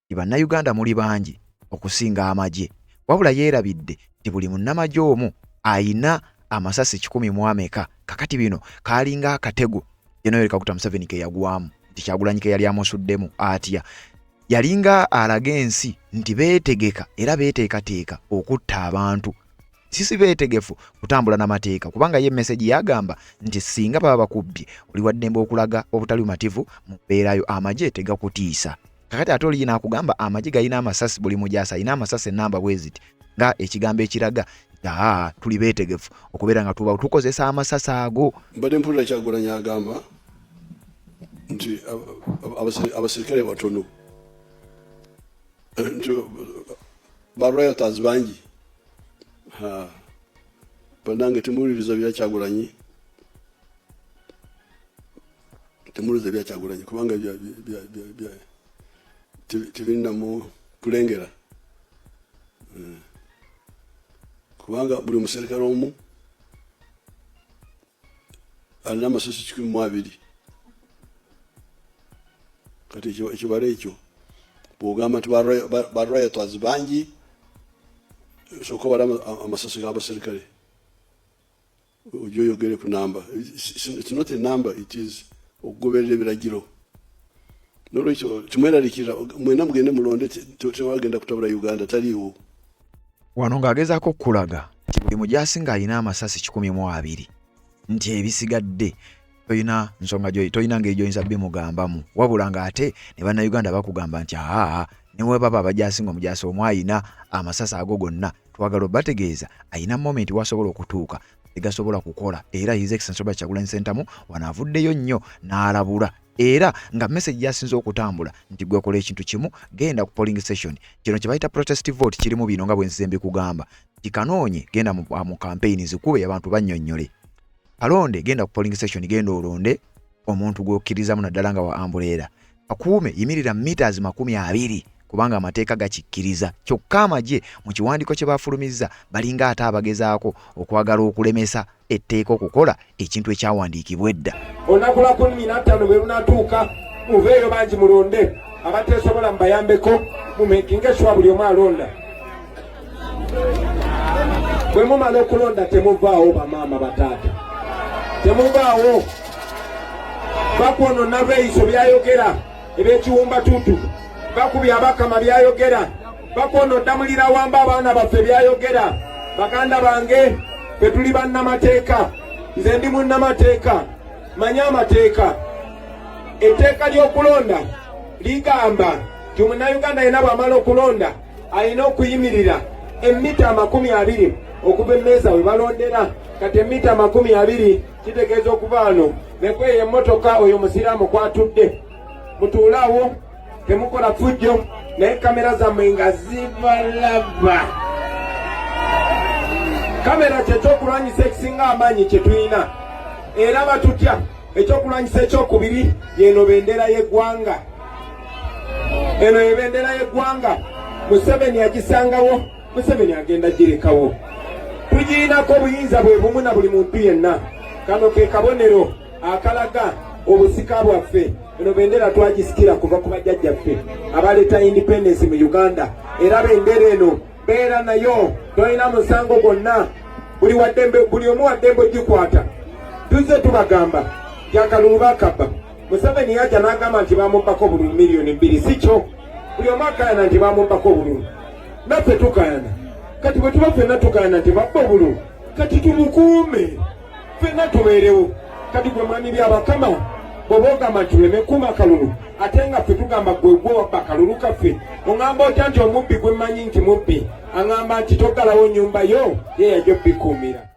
nti bannayuganda muli bangi okusinga amagye wabula yeerabidde nti buli munnamagye omu ayina amasasi 100 kakati bino kalinga akatego General Yoweri Kaguta Museveni ke yagwamu nti Kyagulanyi ke yali amusuddemu atya yalinga alaga ensi nti beetegeka era beeteekateeka okutta abantu sisi beetegefu kutambula n'amateeka kubanga ye message yagamba nti singa baba bakubbye oli waddembe okulaga obutali mativu mu mbeerayo amagye tegakutiisa kakati ate oli nakugamba amagye galina amasasi buli mujaasi alina amasasi enamba bweziti nga ekigambo ekiraga tuli beetegefu okubeera nga tuba tukozesa amasasi ago. Mbadde mpulira Kyagulanyi agamba nti abasirikale batono nti bariotas bangi banange temuwuliriza bya Kyagulanyi kubanga tebirina mu kulengera kubanga buli muserikale omu alina amasasi 12 kati ekibala ekyo bw'ogamba nti bariotas bangi sooka obala amasasi g'abaserikale ojja oyogere ku namba. It's not a number, it is okugoberera ebiragiro. Nolwekyo timweraliikirira mwena mugende mulonde tewagenda kutabula Uganda taliiwo. Wano ng'agezaako okulaga nti buli mujaasi ng'alina amasasi 12 nti ebisigadde toyina nsonga toyina ngeri gy'oyinza bimugambamu wabula ng'ate ne bannayuganda bakugamba nti ne bwe baba abajaasi ng'omujaasi omu ayina amasasi ago gonna twagala bategeeza ayina moment wasobola okutuuka tegasobola kukola era His Excellency Robert Kyagulanyi Ssentamu wanaavuddeyo nnyo n'alabula era nga message yasinze okutambula nti gwe kola ekintu kimu genda ku polling station kino kye bayita protest vote kirimu bino nga bwe nzembe kugamba kikanoonye genda mu campaign zikube abantu bannyonnyole alonde genda ku polling station genda olonde omuntu gwokkirizamu naddala nga wa ambuleera akuume yimirira meters 20 kubanga amateeka gakikkiriza kyokka amagye mu kiwandiiko kye bafulumizza balinga ate abagezaako okwagala okulemesa etteeka okukola ekintu ekyawandiikibwa edda. Olunaku lwa 15 bwe lunatuuka muveeyo bangi mulonde abateesobola mubayambeko mumekinge sure buli omu alonda. Bwe mumala okulonda temuvaawo bamaama bataata temuvaawo bakwonona beiso byayogera ebyekiwumba tutu bakubya abakama byayogera bakwonodda mulira wamba abaana baffe byayogera baganda bange fe tuli bannamateeka nze ndi munnamateeka manya amateeka etteeka ly'okulonda ligamba nti omunnayuganda yena bw'amala okulonda alina okuyimirira emita 20 okuva emmeeza we balondera kati emita 20 kitegeeza okuva wano nekweyo emmotoka oyo musiraamu kwatudde mutuulaawo temukola fujjo naye kamera zammwe nga zibalaba. Kamera kyekyokulwanyisa ekisinga amaanyi kye tulina era batutya ekyokulwanyisa ekyokubiri yeno bendera y'eggwanga. Eno ebendera y'eggwanga Museveni agisangawo Museveni agenda girekawo tugiinako obuyinza bwe bumu na buli muntu yenna. Kano ke kabonero akalaga obusika bwaffe. Eno bendera twagisikira kuva ku bajjajjaffe abaleeta independence mu Uganda era bendera eno beera nayo tolina musango gwonna buli omu waddembe ogikwata. Tuzze tubagamba yakalulu bakabba Museveni yajja n'agamba nti bamubbako obululu miliyoni 2 si kyo buli omu akayana nti bamubbako obululu naffe tukayana kati bwe tuba ffenna tukayana nti babba obululu kati tumukuume ffenna tubeerewo kati gwe mwami byabakama bw'oba ogamba nti tuleme kuuma akalulu ate nga ffe tugamba gwe wabba akalulu kaffe oŋŋamba otya nti omubbi gwe mmanyi nti mubbi aŋŋamba nti toggalawo nnyumba yo ye yajja obbikuumira.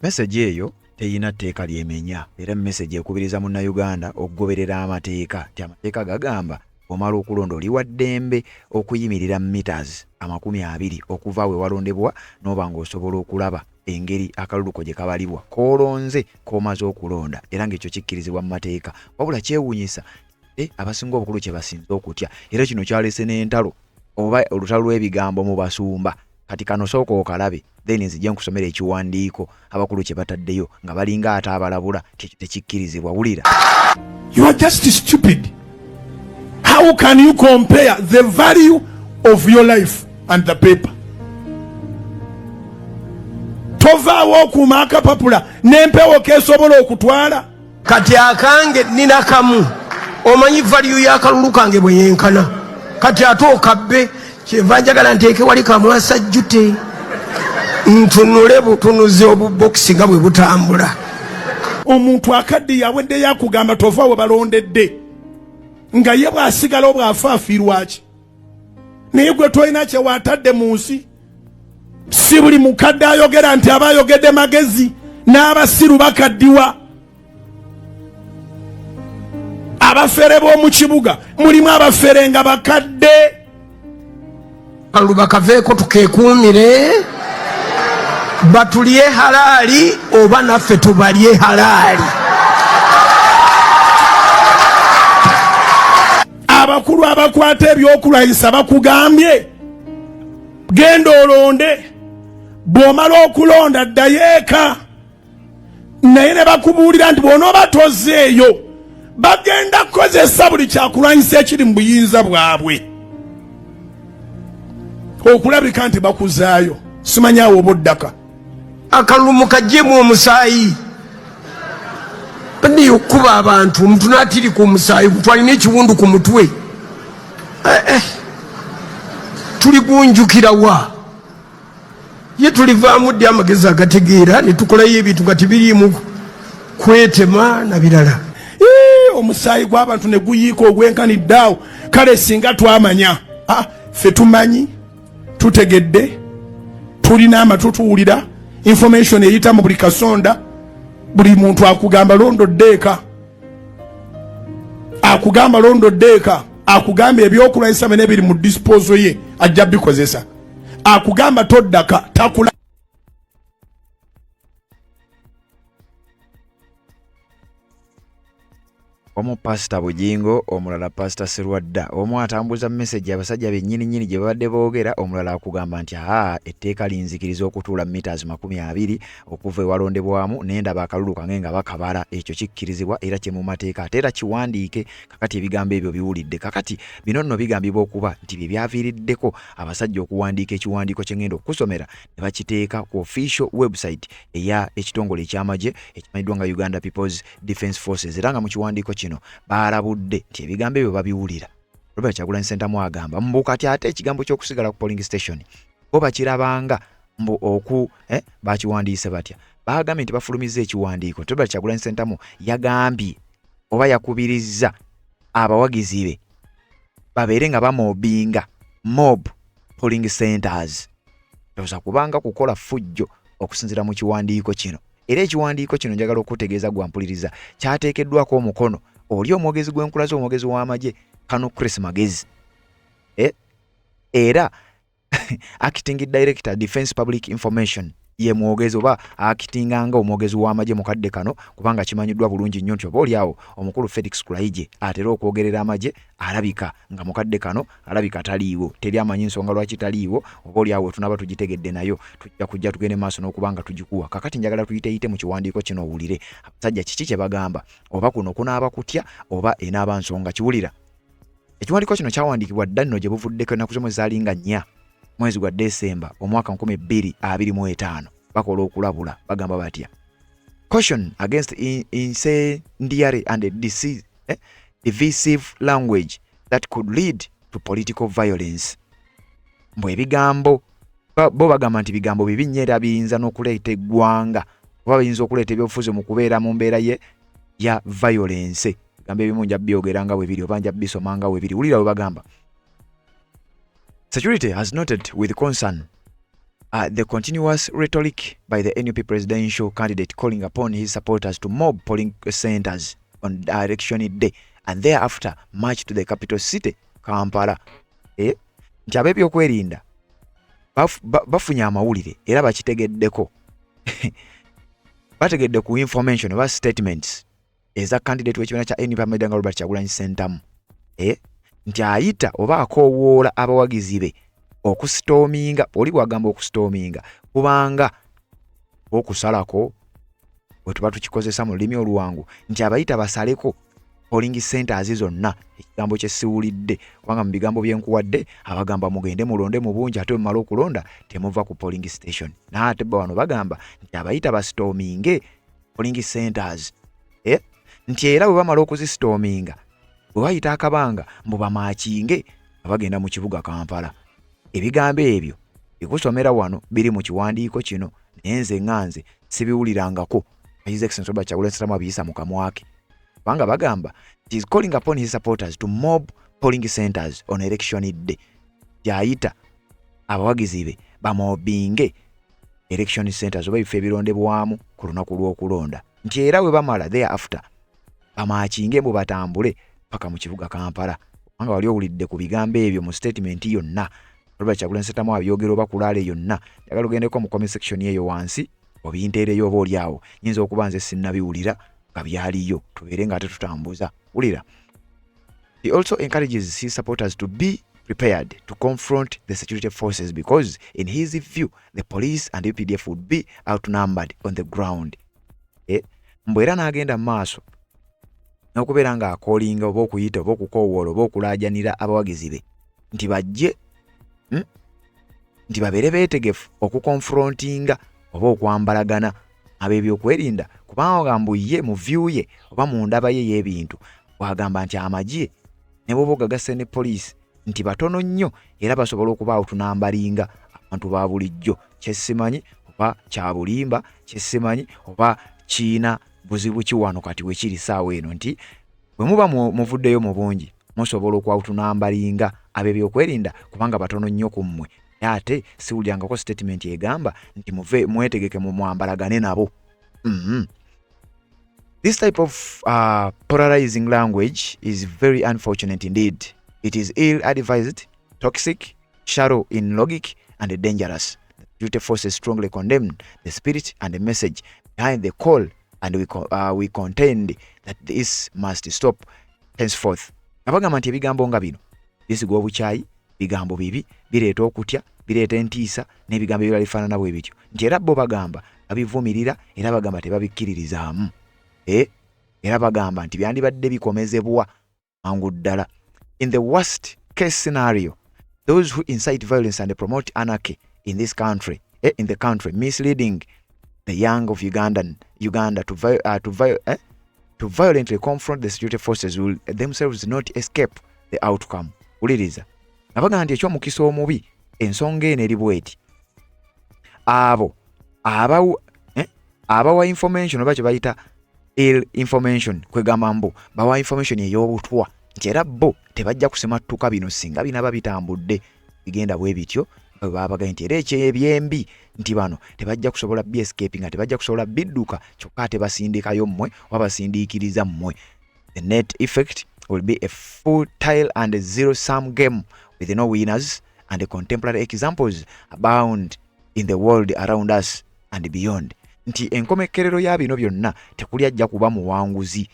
Message eyo teyina tteeka lyemenya era message ekubiriza munnayuganda okugoberera amateeka nti amateeka gagamba omala okulonda oli wa ddembe okuyimirira meters 20 okuva we walondebwa n'oba ng'osobola okulaba engeri akaluluko gye kabalibwa koolonze k'omaze okulonda era ng'ekyo kikkirizibwa mu mateeka wabula kyewuunyisa abasinga obukulu kye basinze okutya era kino kyalese n'entalo oba olutalo lw'ebigambo mu basumba kati kano sooka okalabe then nzija nkusomera ekiwandiiko abakulu kye bataddeyo nga balinga ate abalabula tekikkirizibwa wulira. You are just stupid. How can you compare the value of your life and the paper? Tovaawo okuuma akapapula n'empewo keesobola okutwala. Kati akange nina kamu omanyi value y'akalulu kange bwe yenkana kati ate okabbe kyenva njagala nteeke wali kamwasa jjute ntunule butunuzi obubokisi nga bwe butambula. Omuntu akadde yawedde yakugamba tova we balondedde nga ye bw'asigala obw'afaafiirwa ki naye gwe tolina kye waatadde mu nsi. Si buli mukadde ayogera nti aba ayogedde magezi n'abasiru bakaddiwa. Abafere b'omu kibuga mulimu abafere nga bakadde. Kalulu bakaveeko tukeekuumire batulye halaali oba naffe tubalye halaali. Abakulu abakwata ebyokulwanyisa bakugambye genda olonde bw'omala okulonda ddayo eka naye ne bakubuulira nti bw'onooba tozzeeyo bagenda kukozesa buli kyakulwanyisa ekiri mu buyinza bwabwe okulabika nti bakuzaayo. Simanyawo oba oddaka. Akalulu mukaggyemu omusaayi bandi okuba abantu omuntu n'atiri ku musaayi twalina ekiwundu ku mutwe tuli gunjukira wa ye tulivaamu ddi amagezi agategeera ne tukolayo ebintu nga tibiriimu kwetema na birala. Omusaayi gw'abantu ne guyiika ogwenkaniddeawo. Kale singa twamanya ffe tumanyi tutegedde tulina amatu tuwulira information eyita mu buli kasonda. Buli muntu akugamba londodde eka akugamba londodde eka akugamba ebyokulwanyisa bene biri mu disposal ye ajja bikozesa akugamba toddaka takula. Omu Pastor Bujingo omulala Pastor Serwadda omu atambuza message abasajja bennyini gye babadde boogera omulala akugamba nti etteeka linzikiriza okutuula meters 20 okuva ewalondebwamu n'endaba akalulu kange nga bakabala ekyo kikkirizibwa era kye mu mateeka ate era kiwandiike kakati ebigambo ebyo biwulidde kakati bino nno bigambibwa okuba nti bye byaviiriddeko abasajja okuwandiika ekiwandiiko kye ngenda okusomera ne bakiteeka ku official website eya ekitongole eky'amagye ekimanyiddwa nga Uganda People's Defence Forces era nga mu kiwandiiko kino balabudde nti ebigambo ebyo babiwulira. Robert Kyagulanyi Ssentamu agamba mbu kati ate ekigambo ky'okusigala ku polling station bo bakirabanga mbu bakiwandiise batya bagambye nti bafulumiza ekiwandiiko. Robert Kyagulanyi Ssentamu yagambye oba yakubirizza abawagizi be babeere nga bamobinga mob polling centers toza kubanga kukola fujjo okusinzira mu kiwandiiko kino. Era ekiwandiiko kino njagala okutegeeza gwampuliriza kyateekeddwako omukono oli omwogezi gw'enkulaze omwogezi w'amagye Kano Chris Magezi era acting director Defence Public Information ye mwogezi oba akitinganga omwogezi w'amagye mukadde kano kubanga kimanyiddwa bulungi nnyo nti oba oliawo omukulu Felix Kulaije atera okwogerera amagye alabika nga mukadde kano alabika taliiwo teri amanyi nsonga lwaki taliiwo oba oliawo tunaba tugitegedde nayo tujja kujja tugende maaso n'okubanga tugikuwa kakati njagala tuyite mu kiwandiiko kino owulire abasajja kiki kye bagamba oba kuno kunaaba kutya oba enaaba nsonga kiwulira. Ekiwandiiko kino kyawandiikibwa dda nno gye buvuddeko ennaku z'omwezaalinga 4 mwezi gwa Desemba omwaka 2025 bakola okulabula bagamba batya caution against incendiary and divisive language that could lead to political violence. Mbwe ebigambo bo bagamba nti bigambo bibi nnyo era biyinza n'okuleeta eggwanga oba biyinza okuleeta ebyobufuzi mu kubeera mu mbeera ya violence. Bigambo ebimu nja byogera nga bwe biri oba nja bisoma nga bwe biri wulira bwe bagamba. Security has noted with concern the continuous rhetoric by the NUP presidential candidate calling upon his supporters to mob polling centers on election day and thereafter march to the capital city Kampala. Nti ab'ebyokwerinda bafunye amawulire era bakitegeddeko bategedde ku information oba statements eza candidate w'ekibiina kya NUP Amedda nga Robert Kyagulanyi Ssentamu nti ayita oba akoowoola abawagizi be okusitoominga, oli bw'agamba okusitoominga kubanga okusalako bwe tuba tukikozesa mu lulimi oluwangu nti abayita basaleko polling centers zonna, ekigambo kye siwulidde kubanga mu bigambo bye nkuwadde abagamba mugende mulonde mu bungi ate mumala okulonda temuva ku polling station. Naate wano bagamba nti abayita basitoominge polling centers nti era bwe bamala okuzisitoominga bwe bayita akabanga mbu bamaakinge abagenda mu kibuga Kampala. Ebigambo ebyo bikusomera wano biri mu kiwandiiko kino naye nze nganze sibiwulirangako His Excellency Robert Kyagulanyi Ssentamu abiyisa mu kamwa ke. Banga bagamba he is calling upon his supporters to mob polling centers on election day. Yayita abawagizi be bamobinge election centers oba ebifo ebirondebwamu ku lunaku lw'okulonda. Nti era we bamala thereafter bamaakinge mbu batambule paka mu kibuga Kampala. Banga wali owulidde ku bigambo ebyo mu statement yonna Robert Kyagulanyi Ssentamu abyogera oba kulaale yonna. Yagala ogendeko mu comment section eyo wansi obiyinteereyo oba oli awo nyinza okuba nze sinnabiwulira nga byaliyo tubeere nga ate tutambuza wulira. He also encourages his supporters to be prepared to confront the security forces because in his view the police and UPDF would be outnumbered on the ground. Mbwera n'agenda maaso n'okubeera nga akoolinga oba okuyita oba okukoowoola oba okulaajanira abawagizi be nti bajje nti babeere beetegefu okukonfrontinga oba okwambalagana ab'ebyokwerinda kubanga mbu ye mu view ye oba mu ndaba ye y'ebintu bw'agamba nti amagye ne bw'oba ogagase ne poliisi nti batono nnyo era basobola okuba otunambalinga abantu ba bulijjo. Kyesimanyi oba kya bulimba, kyesimanyi oba kiina buzibu ki wano kati we kiri saawa eno nti bwe muba muvuddeyo mu bungi musobola okwawutunambalinga ab'ebyokwerinda kubanga batono nnyo ku mmwe. Ate siwulyangako statement egamba nti muve mwetegeke mu mwambalagane nabo. This type of polarizing language is very unfortunate indeed. It is ill-advised, toxic, shallow in logic, and dangerous. The security forces strongly condemn the spirit and the message behind the call, and we contend that this must stop henceforth. Abagamba nti ebigambo nga bino bisiga obukyayi, bigambo bibi, bireeta okutya, bireeta entiisa n'ebigambo ebirala bifaanana bwe bityo. Nti era bo bagamba babivumirira era bagamba tebabikkiririzaamu. Era bagamba nti byandibadde bikomezebwa mangu ddala. In the worst case scenario, those who incite violence and promote anarchy in this country, in the country, misleading the young of Uganda to violently confront the security forces will themselves not escape the outcome. Uliriza. Abagamba nti eky'omukisa omubi ensonga eno eri bweti. Abo abawa information oba kye bayita ill information kwegamba mbu bawa information ey'obutwa nti era bo tebajja kusemattuka bino singa binaba bitambudde bigenda bwe bityo babagaye nti era ebyembi nti bano tebajja kusobola escaping nga tebajja kusobola bidduka kyokka ate basindikayo mmwe oba basindiikiriza mmwe. The net effect will be a futile and zero-sum game with no winners, and the contemporary examples abound in the world around us and beyond. Nti enkomekerero ya bino byonna tekuli ajja kuba muwanguzi.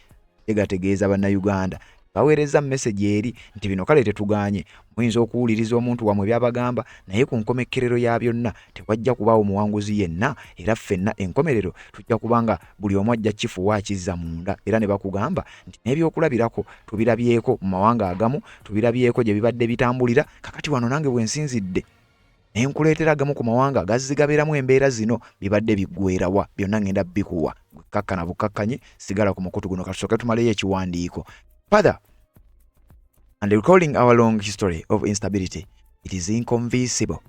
Egategeeza bannayuganda baweereza message eri nti bino kale tetuganye muyinza okuwuliriza omuntu wamwe byabagamba naye ku nkomekerero ya byonna tekwajja kubaawo muwanguzi yenna era ffenna enkomerero tujja kubanga buli omu ajja kifuwa akizza munda era ne bakugamba nti n'ebyokulabirako tubirabyeko mu mawanga agamu tubirabyeko gye bibadde bitambulira kakati wano nange bwensinzidde nenkuleetera agamu ku mawanga agazigabeeramu embeera zino bibadde biggweerawa byonna ngenda bikuwa kakkana bukkakkanyi sigala ku mukutu guno katusooke tumaleyo ekiwandiiko. Further, and recalling our long history of instability, it is inconceivable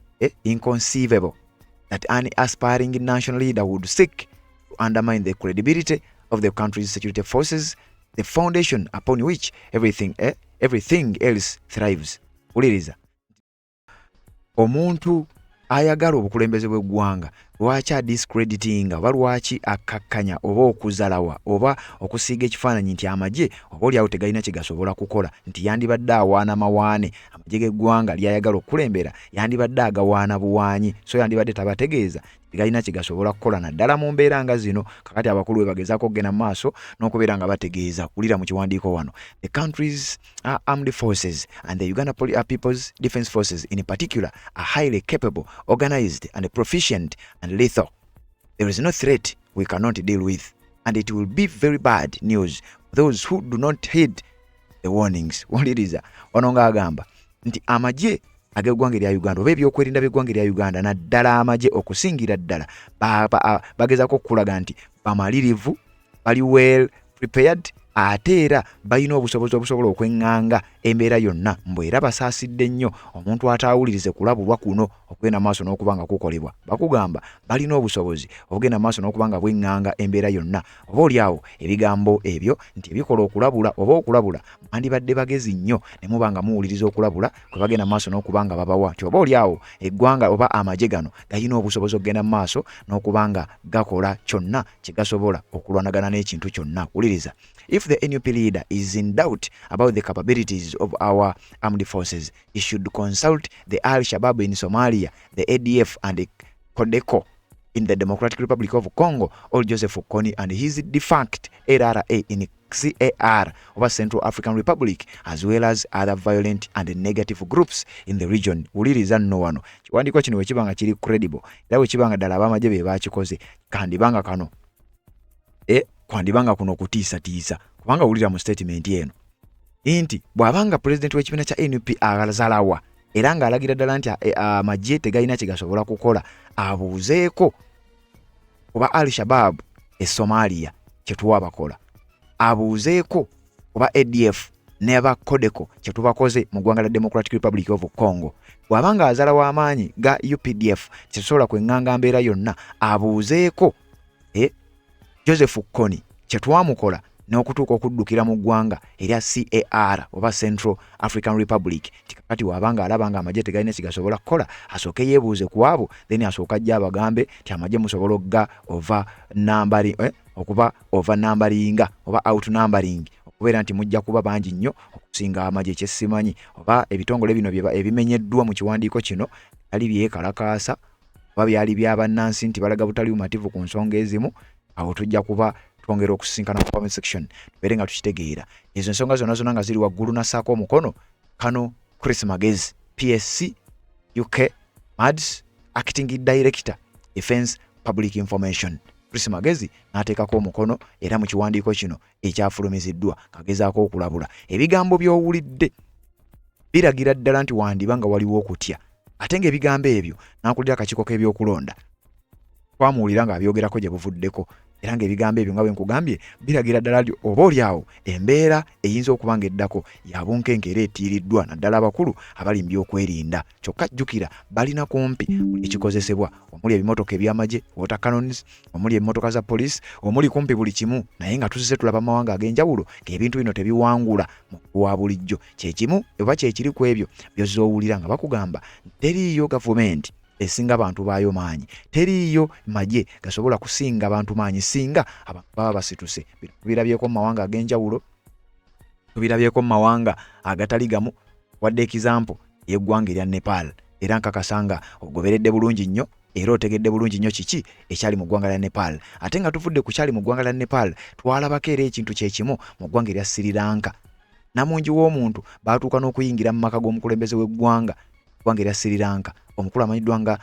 that any aspiring national leader would seek to undermine the credibility of the country's security forces, the foundation upon which everything else thrives. Uliriza. Omuntu ayagala obukulembeze bw'eggwanga lwaki adiscreditinga oba lwaki akakkanya oba okuzalawa oba okusiiga ekifaananyi nti amagye oba oliawo tegalina kye gasobola kukola nti yandibadde awaana mawaane amagye g'eggwanga lyayagala okukulembera yandibadde agawaana buwaanyi so yandibadde tabategeeza tegalina kye gasobola kukola naddala mu mbeera nga zino kakati abakulu we bagezaako okugenda mu maaso n'okubeera nga bategeeza kulira mu kiwandiiko wano the country's armed forces and the Uganda People's Defence Forces in particular are highly capable, organized and proficient and lethal. There is no threat we cannot deal with, and it will be very bad news for those who do not heed the warnings. Waliriza wanonga agamba nti amagye ag'eggwanga erya Uganda oba ebyokwerinda by'eggwanga erya Uganda naddala amagye okusingira ddala bagezaako okulaga nti bamalirivu bali well prepared ate era balina obusobozi obusobola okweŋŋanga embeera yonna mbwe era basaasidde nnyo omuntu ataawulirize kulabulwa kuno okugenda maaso n'okuba nga kukolebwa bakugamba balina obusobozi okugenda maaso n'okuba nga bweŋŋanga embeera yonna oba oliawo ebigambo ebyo nti ebikola okulabula oba okulabula mwandibadde bagezi nnyo ne muba nga muwuliriza okulabula kwe bagenda maaso n'okuba nga babawa nti oba oliawo eggwanga oba amagye gano galina obusobozi okugenda maaso n'okuba nga gakola kyonna kye gasobola okulwanagana n'ekintu kyonna wuliriza. If the NUP leader is in doubt about the capabilities of our armed forces, he should consult the Al-Shabaab in Somalia, the ADF and the Codeco in the Democratic Republic of Congo, or Joseph Kony and his defunct LRA in CAR over Central African Republic, as well as other violent and negative groups in the region. Uliriza nno wano kiwandiiko kino bwe kibanga kiri credible era bwe kibanga ddala abamagye be baakikoze kandibanga kano kwandibanga kuno kutiisa kubanga wulira mu statement eno nti bw'abanga president w'ekibiina kya NUP azalawa era ng'alagira ddala nti amagye tegalina kye gasobola kukola abuuzeeko oba Al-Shabaab Somalia kye tuwa bakola abuuzeeko oba ADF ne ba Codeco kye tubakoze mu ggwanga lya Democratic Republic of Congo bw'abanga azalawa amaanyi ga UPDF kye tusobola kweŋŋanga mbeera yonna abuuzeeko Joseph Kony kye twamukola n'okutuuka okuddukira mu ggwanga erya CAR oba Central African Republic tikakati wabanga alaba nga amagye tegalina kigasobola kukola asooke yeebuuze ku abo then asooka ajja abagambe ti amagye musobola okga okuba over numberinga oba out numbering okubeera nti mujja kuba bangi nnyo okusinga amagye ekyesimanyi oba ebitongole bino ebimenyeddwa mu kiwandiiko kino ali byekalakaasa oba byali byabannansi nti balaga butali bumativu ku nsonga ezimu awo tujja kuba twongera okusinkana mu comment section tubeere nga tukitegeera ezo ensonga zonna nga ziri waggulu nassaako omukono kano Chris Magezi PSC UK MADS Acting Director Defence Public Information. Chris Magezi n'ateekako omukono era mu kiwandiiko kino ekyafulumiziddwa kagezaako okulabula ebigambo by'owulidde biragira ddala nti wandibanga waliwo okutya ate ng'ebigambo ebyo n'akulira akakiiko k'ebyokulonda twamuwulira ng'abyogerako gye buvuddeko era ng'ebigambo ebyo nga bwe nkugambye biragira ddala oba oliawo embeera eyinza okuba ng'eddako yabunkenke era etiiriddwa naddala abakulu abali mu byokwerinda kyokka jjukira balina kumpi buli ekikozesebwa omuli ebimotoka eby'amagye water cannons omuli emmotoka za poliisi omuli kumpi buli kimu naye nga tuzise tulaba amawanga ag'enjawulo ng'ebintu bino tebiwangula mu kuwa bulijjo kyekimu oba kyekiri ku ebyo by'ozoowulira nga bakugamba teriiyo gavumenti esinga abantu baayo maanyi teriiyo magye gasobola kusinga abantu maanyi singa abantu baba basituse tubirabyeko mu mawanga ag'enjawulo tubirabyeko mu mawanga agatali gamu wadde ekizampo y'eggwanga erya Nepal era nkakasanga ogoberedde bulungi nnyo era otegedde bulungi nnyo kiki ekyali mu ggwanga lya Nepal ate nga tuvudde ku kyali mu ggwanga lya Nepal twalabako era ekintu kyekimu mu ggwanga erya Sri Lanka namungi w'omuntu baatuuka n'okuyingira mu maka g'omukulembeze w'eggwanga ggwanga erya Sri Lanka omukulu amanyiddwa nga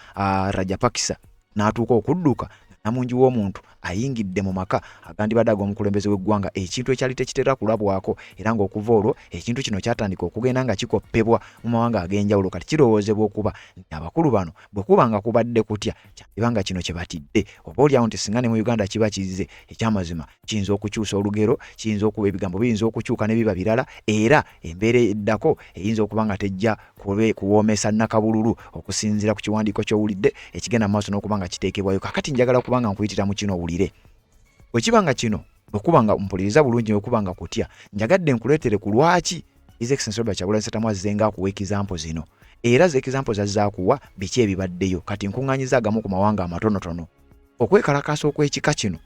Rajapaksa n'atuuka okudduka namungi w'omuntu ayingidde mu maka agandibadde ag'omukulembeze w'eggwanga ekintu ekyali tekitera kulabwako era ng'okuva olwo ekintu kino kyatandika okugenda nga kikoppebwa mu mawanga ag'enjawulo kati kirowoozebwa okuba nti abakulu bano bwe kuba nga kubadde kutya kyandibanga kino kye batidde oba oliawo nti singa ne mu Uganda kiba kizize ekyamazima kiyinza okukyusa olugero kiyinza okuba ebigambo biyinza okukyuka ne biba birala era embeera eddako eyinza okuba nga tejja kuwoomesa nnakabululu okusinziira ku kiwandiiko ky'owulidde ekigenda mu maaso n'okuba nga kiteekebwayo kakati njagala okuba nga nkuyitira mu kino owulire bwe kibanga kino bwe kuba nga mpuliriza bulungi okuba nga kutya njagadde nkuleetere ku lwaki His Excellency Robert Kyagulanyi Ssentamu azzenga akuwa ekizampo zino era ze example zazaakuwa biki ebibaddeyo kati nkuŋŋaanyiza agamu ku mawanga amatonotono okwekalakaasa okw'ekika kino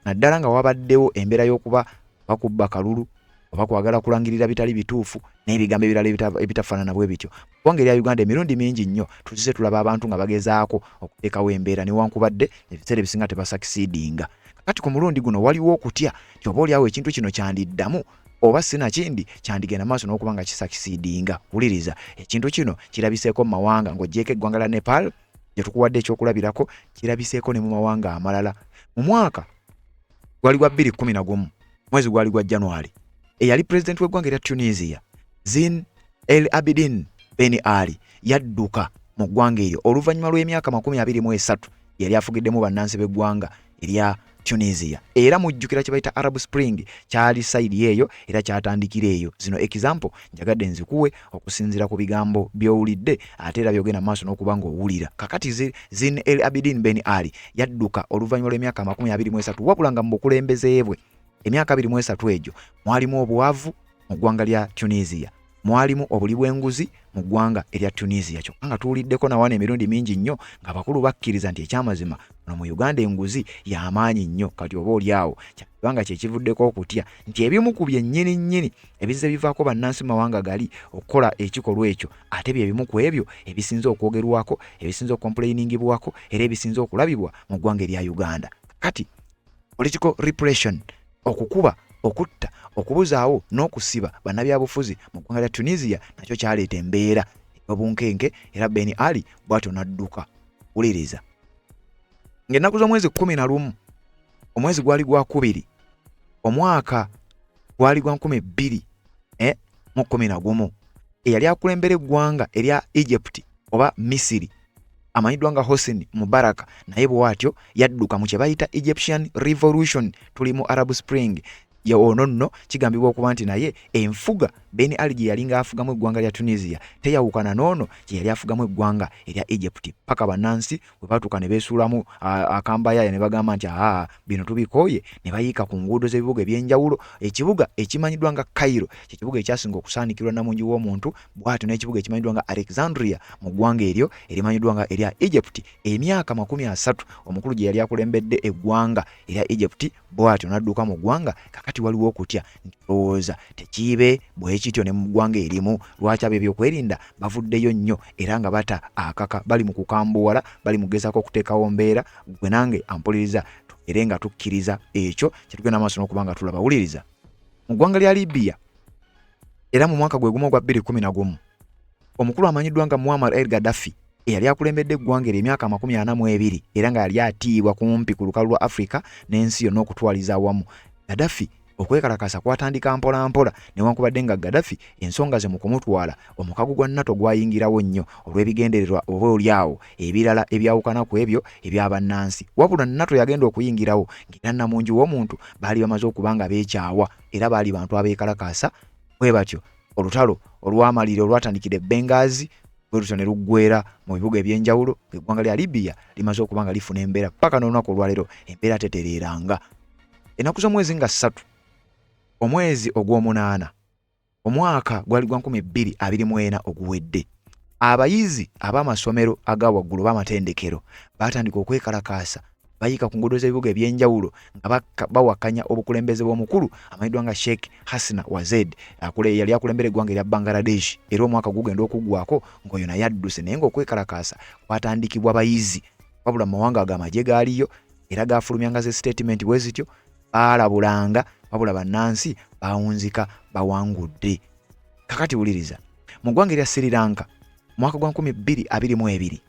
naddala nga wabaddewo embeera y'okuba bakubba kalulu oba kwagala kulangirira bitali bituufu n'ebigambo ebirala ebitafaanana bwe bityo. Eggwanga erya Uganda emirundi mingi nnyo tuzise tulaba abantu nga bagezaako okuteekawo embeera newankubadde ebiseera ebisinga tebasakisidinga. Kakati ku mulundi guno waliwo okutya nti oba oliawo ekintu kino kyandiddamu oba sinakindi kyandigenda maaso n'okuba nga kisakisidinga. Wuliriza, ekintu kino kirabiseeko mu mawanga ng'ogyeko eggwanga lya Nepal gye tukuwadde ekyokulabirako, kirabiseeko ne mu mawanga amalala. Mu mwaka gwali gwa 2011 mwezi gwali gwa January, eyali president w'eggwanga erya Tunisia Zine El Abidine Ben Ali yadduka mu ggwanga eryo oluvannyuma lw'emyaka 23 yali afugiddemu bannansi b'eggwanga erya Tunisia. Era mujjukira kye bayita Arab Spring kyali side eyo era kyatandikira eyo. Zino example njagadde nzikuwe okusinzira ku bigambo by'owulidde ate era byogenda maaso n'okuba ng'owulira. Kakati Zine El Abidine Ben Ali yadduka oluvannyuma lw'emyaka 23 wabula nga mu bukulembeze bwe emyaka 23 egyo mwalimu obuwavu mu ggwanga lya Tunisia, mwalimu obuli bw'enguzi mu ggwanga erya Tunisia. Kyokka nga tuwuliddeko nawana emirundi mingi nnyo nga bakulu bakkiriza nti ekyamazima no mu Uganda enguzi y'amaanyi nnyo. Kati oba oliawo kyakubanga kyekivuddeko okutya nti ebimu ku byennyini ebizze bivaako bannansi mawanga gali okukola ekikolwa ekyo ate bye bimu ku ebyo ebisinze okwogerwako, ebisinze okomplainingibwako era ebisinze okulabibwa mu ggwanga erya Uganda. Kati political repression, okukuba, okutta, okubuzaawo n'okusiba bannabyabufuzi mu ggwanga lya Tunisia nakyo kyaleeta embeera y'obunkenke era Ben Ali bw'atyo n'adduka. Wuliriza, ng'ennaku z'omwezi 11 omwezi gwali gwa 2 omwaka gwali gwa 2011 eyali akulembera eggwanga erya Egypt oba Misiri amanyiddwa nga Hosni Mubarak naye bw'atyo yadduka mu kye bayita Egyptian Revolution. Tuli mu Arab Spring. Ono nno kigambibwa okuba nti naye enfuga Ben Ali gye yali ng'afugamu eggwanga lya Tunisia teyawukana n'ono gye yali afugamu eggwanga erya Egypt. Paka bannansi bwe batuuka ne beesuulamu akambayaya ne bagamba nti bino tubikooye, ne bayiika ku nguudo z'ebibuga eby'enjawulo. Ekibuga ekimanyiddwa nga Cairo kye kibuga ekyasinga okusaanikirwa namungi w'omuntu, bw'atyo n'ekibuga ekimanyiddwa nga Alexandria mu ggwanga eryo erimanyiddwa nga erya Egypt. Emyaka 30 omukulu gye yali akulembedde eggwanga erya Egypt bw'atyo n'adduka mu ggwanga. Kakati waliwo okutya nti lowooza tekiibe bwe kityo ne mu ggwanga erimu. Lwaki ab'ebyo ebyokwerinda bavuddeyo nnyo era nga bata akaka bali mu kukambuwala, bali mugezaako okuteekawo mbeera. Gwe nange ampuliriza era nga tukkiriza ekyo kyetugenda maaso n'okuba nga tulaba. Wuliriza, mu ggwanga lya Libya era mu mwaka gwe gumu ogwa 2011 omukulu amanyiddwa nga Muammar el Gaddafi eyali akulembedde eggwanga emyaka 42 era nga yali atiibwa kumpi ku lukalu lwa Afrika n'ensi yonna okutwaliza awamu. Gaddafi okwekalakasa kwatandika mpola mpola newankubadde nga Gaddafi ensonga ze mu kumutwala omukago gwa NATO gwayingirawo nnyo olw'ebigendererwa oba oliawo ebirala ebyawukana ku ebyo ebyabannansi. Wabula NATO yagenda okuyingirawo ng'era namungi w'omuntu baali bamaze okuba nga beekyawa era baali bantu abeekalakasa. Bwe batyo olutalo olwamalira olwatandikira Benghazi bwe lutyo ne luggweera mu bibuga eby'enjawulo. Eggwanga lya Libya limaze okuba nga lifuna embeera paka n'olunaku olwaleero embeera tetereeranga. Ennaku z'omwezi nga 3 omwezi ogw'omunaana omwaka gwali gwa 2024 oguwedde, abayizi ab'amasomero aga waggulu b'amatendekero baatandika okwekalakaasa bayiika ku nguudo z'ebibuga eby'enjawulo nga bawakanya obukulembeze bw'omukulu amanyiddwa nga Sheikh Hasina Wazed yali akulembera eggwanga erya Bangladesh. Era omwaka gugenda okuggwako ng'oyo naye adduse naye ng'okwekalakaasa kwatandikibwa bayizi wabula mu mawanga ag'amagye gaaliyo era gaafulumyanga ze statement bwe zityo baalabulanga wabula bannansi baawunzika bawangudde. Kakati wuliriza, mu ggwanga erya Sri Lanka mwaka gwa 2022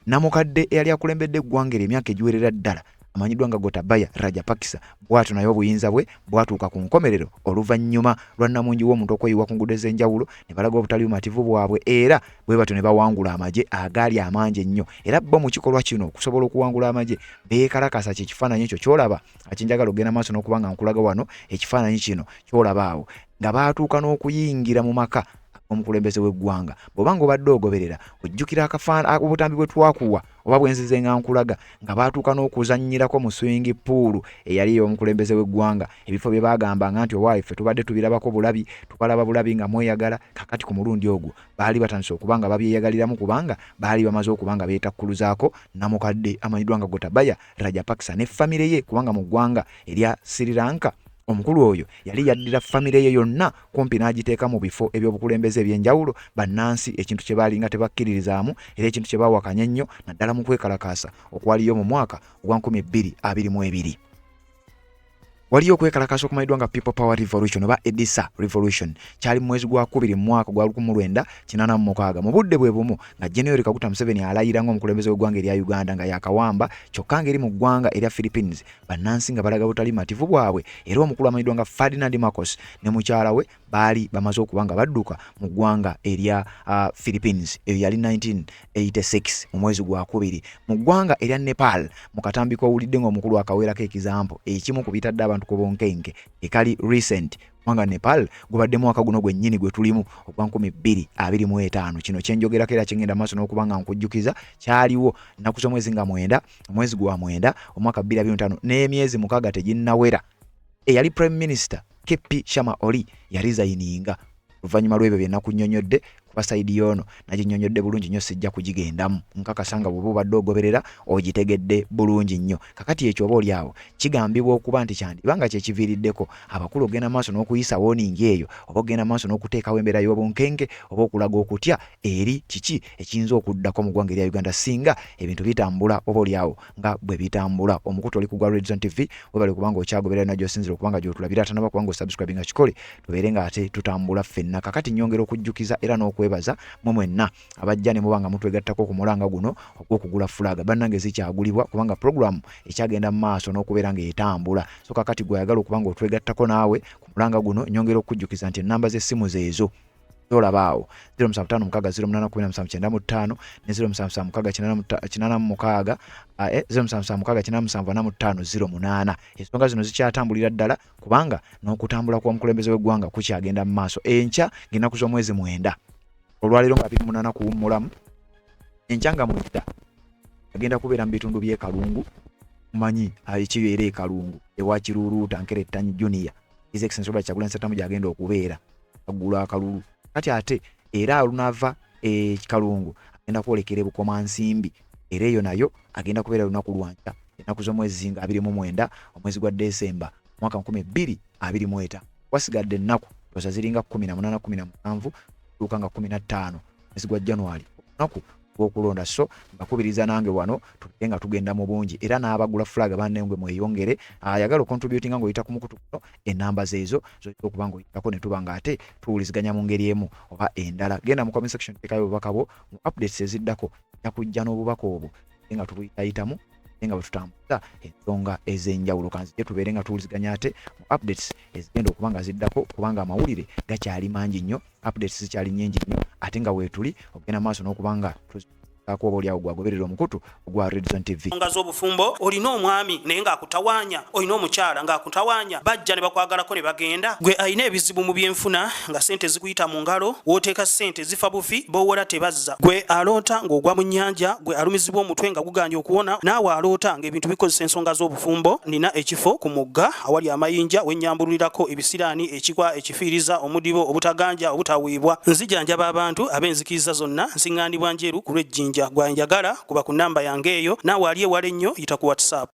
namukadde eyali akulembedde eggwanga emyaka egiwerera ddala amanyiddwa nga Gotabaya Rajapaksa bw'atyo naye obuyinza bwe bwatuuka ku nkomerero oluvannyuma lwa namungi w'omuntu okweyiwa ku nguudo ez'enjawulo ne balaga obutali bumativu bwabwe era bwe batyo ne bawangula amagye agaali amangi ennyo. Era bo mu kikolwa kino okusobola okuwangula amagye beekalakasa kye kifaananyi ekyo ky'olaba akinjagala ogenda maaso n'okuba nga nkulaga wano ekifaananyi kino ky'olaba awo nga baatuuka n'okuyingira mu maka omukulembeze w'eggwanga bw'obanga obadde ogoberera ojjukira akafaana obutambi bwe twakuwa oba bwenzize nga nkulaga nga baatuuka n'okuzannyirako mu swing pool eyali omukulembeze w'eggwanga ebifo bye bagambanga nti owaife tubadde tubirabako bulabi tukalaba bulabi nga mweyagala kakati ku mulundi ogwo baali batandise okubanga babyeyagaliramu kubanga baali bamaze okubanga beetakkuluzaako namukadde amanyiddwa nga Gotabaya Rajapaksa ne famire ye kubanga mu ggwanga erya Sri Lanka omukulu oyo yali yaddira famire ye yonna kumpi n'agiteeka mu bifo ebyobukulembeze ebyenjawulo bannansi ekintu kye baalinga tebakkiririzaamu era ekintu kye baawakanya ennyo naddala mu kwekalakaasa okwaliyo mu mwaka ogwa 2022 waliyo okwekalakaasa okumanyiddwa nga People Power Revolution oba Edisa Revolution kyali mu mwezi gwa 2 mu mwaka gwa 1986 mu budde bwe bumu nga General Kaguta Museveni alayira ng'omukulembeze w'eggwanga erya Uganda nga yakawamba kyokka ngeri mu ggwanga erya Philippines bannansi nga balaga butali mativu bwabwe era omukulu amanyiddwa nga Ferdinand Marcos ne mukyala we baali bamaze okuba nga badduka mu ggwanga erya Philippines eyo yali 1986 mu mwezi gwa 2 mu ggwanga erya Nepal mu katambi k'owulidde ng'omukulu akaweerako ekizampo ekimu ku bitadde abantu ku bonkenke ekali recent mwanga Nepal gubadde mwaka guno gwennyini gwe tulimu ogwa 2025 kino kyenjogerako era kyengenda maaso n'okubanga nkujjukiza kyaliwo nnaku z'omwezi nga 9 omwezi gwa 9 omwaka 2025 n'emyezi 6 teginnawera eyali Prime Minister KP Sharma Oli yarizayininga oluvannyuma lw'ebyo bye nakunnyonnyodde kuba sayidi yono naginnyonnyodde bulungi nnyo sijja kugigendamu nkakasanga bw'oba obadde ogoberera ogitegedde bulungi nnyo kakati ekyo oba oli awo kigambibwa okuba nti kyandibanga kyekiviiriddeko abakulu ogenda maaso n'okuyisa wooningi eyo oba ogenda maaso n'okuteekawo embeera y'obunkenke oba okulaga okutya eri kiki ekiyinza okuddako mu ggwanga erya Uganda singa ebintu bitambula oba oli awo nga bwe bitambula omukutu oli ku gwa Red Zone TV webale kubanga okyagoberera najjo osinzira okubanga gy'otulabira atanaba kubanga osubscribinga kikole tubeere nga ate tutambula ffenna kakati nnyongera okujjukiza era n'okwebaza mu mwenna abajja ne mubanga mutwegattako ku mulanga guno ogw'okugula fulaga bannange zikyagulibwa kubanga program ekyagenda mu maaso n'okubeera nga etambula so kakati gw'ayagala okubanga otwegattako naawe ku mulanga guno nnyongera okujjukiza nti ennamba z'essimu zeezo olabaawo 0756089795 ne 077698 0776987508 ensonga zino zikyatambulira ddala kubanga n'okutambula kw'omukulembeze w'eggwanga kukyagenda mu maaso enkya ng'ennaku z'omwezi 9 olwaleero nga 28 kuwummulamu enkya nga 9 agenda kubeera mu bitundu by'e Kalungu mumanyi ekiyo era e Kalungu ewa Kiruuruuta Nkerettanyi Junior His Excellency Robert Kyagulanyi Ssentamu gy'agenda okubeera aggula akalulu kati ate era olunava Kalungu agenda kwolekera e Bukomansimbi era eyo nayo agenda kubeera lunaku lwanca ennaku z'omwezi nga 29 omwezi gwa Desemba mwaka 2025 wasigadde ennaku oza ziringa 18 17 luka nga 15 mwezi gwa January lunaku gwokulonda so mbakubiriza nange wano tuleke nga tugenda mu bungi era n'abagula flag bannengwe mweyongere ayagala okontributinga ng'oyita ku mukutu kuno ennamba zeezo zojja okuba ng'oyitako ne tuba nga ate tuwuliziganya mu ngeri emu oba endala genda mu comment section tekayo obubaka bwo mu updates eziddako yakujja n'obubaka obwo nga tubuyitayitamu nga bwe tutambuza ensonga ez'enjawulo kanzije tubeere nga tuwuliziganya ate mu updates ezigenda okuba nga ziddako kubanga amawulire gakyali mangi nnyo updates zikyali nnyingi nnyo ate nga weetuli ogenda maaso n'okubanga akuba oli awo gwagoberera omukutu ogwa Red Zone TV nga z'obufumbo olina omwami naye ng'akutawanya olina omukyala ng'akutawanya bajja ne bakwagalako ne bagenda gwe alina ebizibu mu byenfuna nga sente zikuyita mu ngalo wooteeka sente zifa bufi b'owola tebazza gwe aloota ng'ogwa mu nnyanja gwe alumizibwa omutwe nga guganja okuwona naawe aloota ng'ebintu bikozesa ensonga z'obufumbo nina ekifo ku mugga awali amayinja wennyambulirako ebisiraani ekikwa ekifiiriza omudibo obutaganja obutaweebwa nzijanjaba abantu ab'enzikiriza zonna nsiŋŋaanibwa njeru ku lw'ejjinja gwanjagala kuba ku nnamba yange eyo naawe ali ewala ennyo yita ku WhatsApp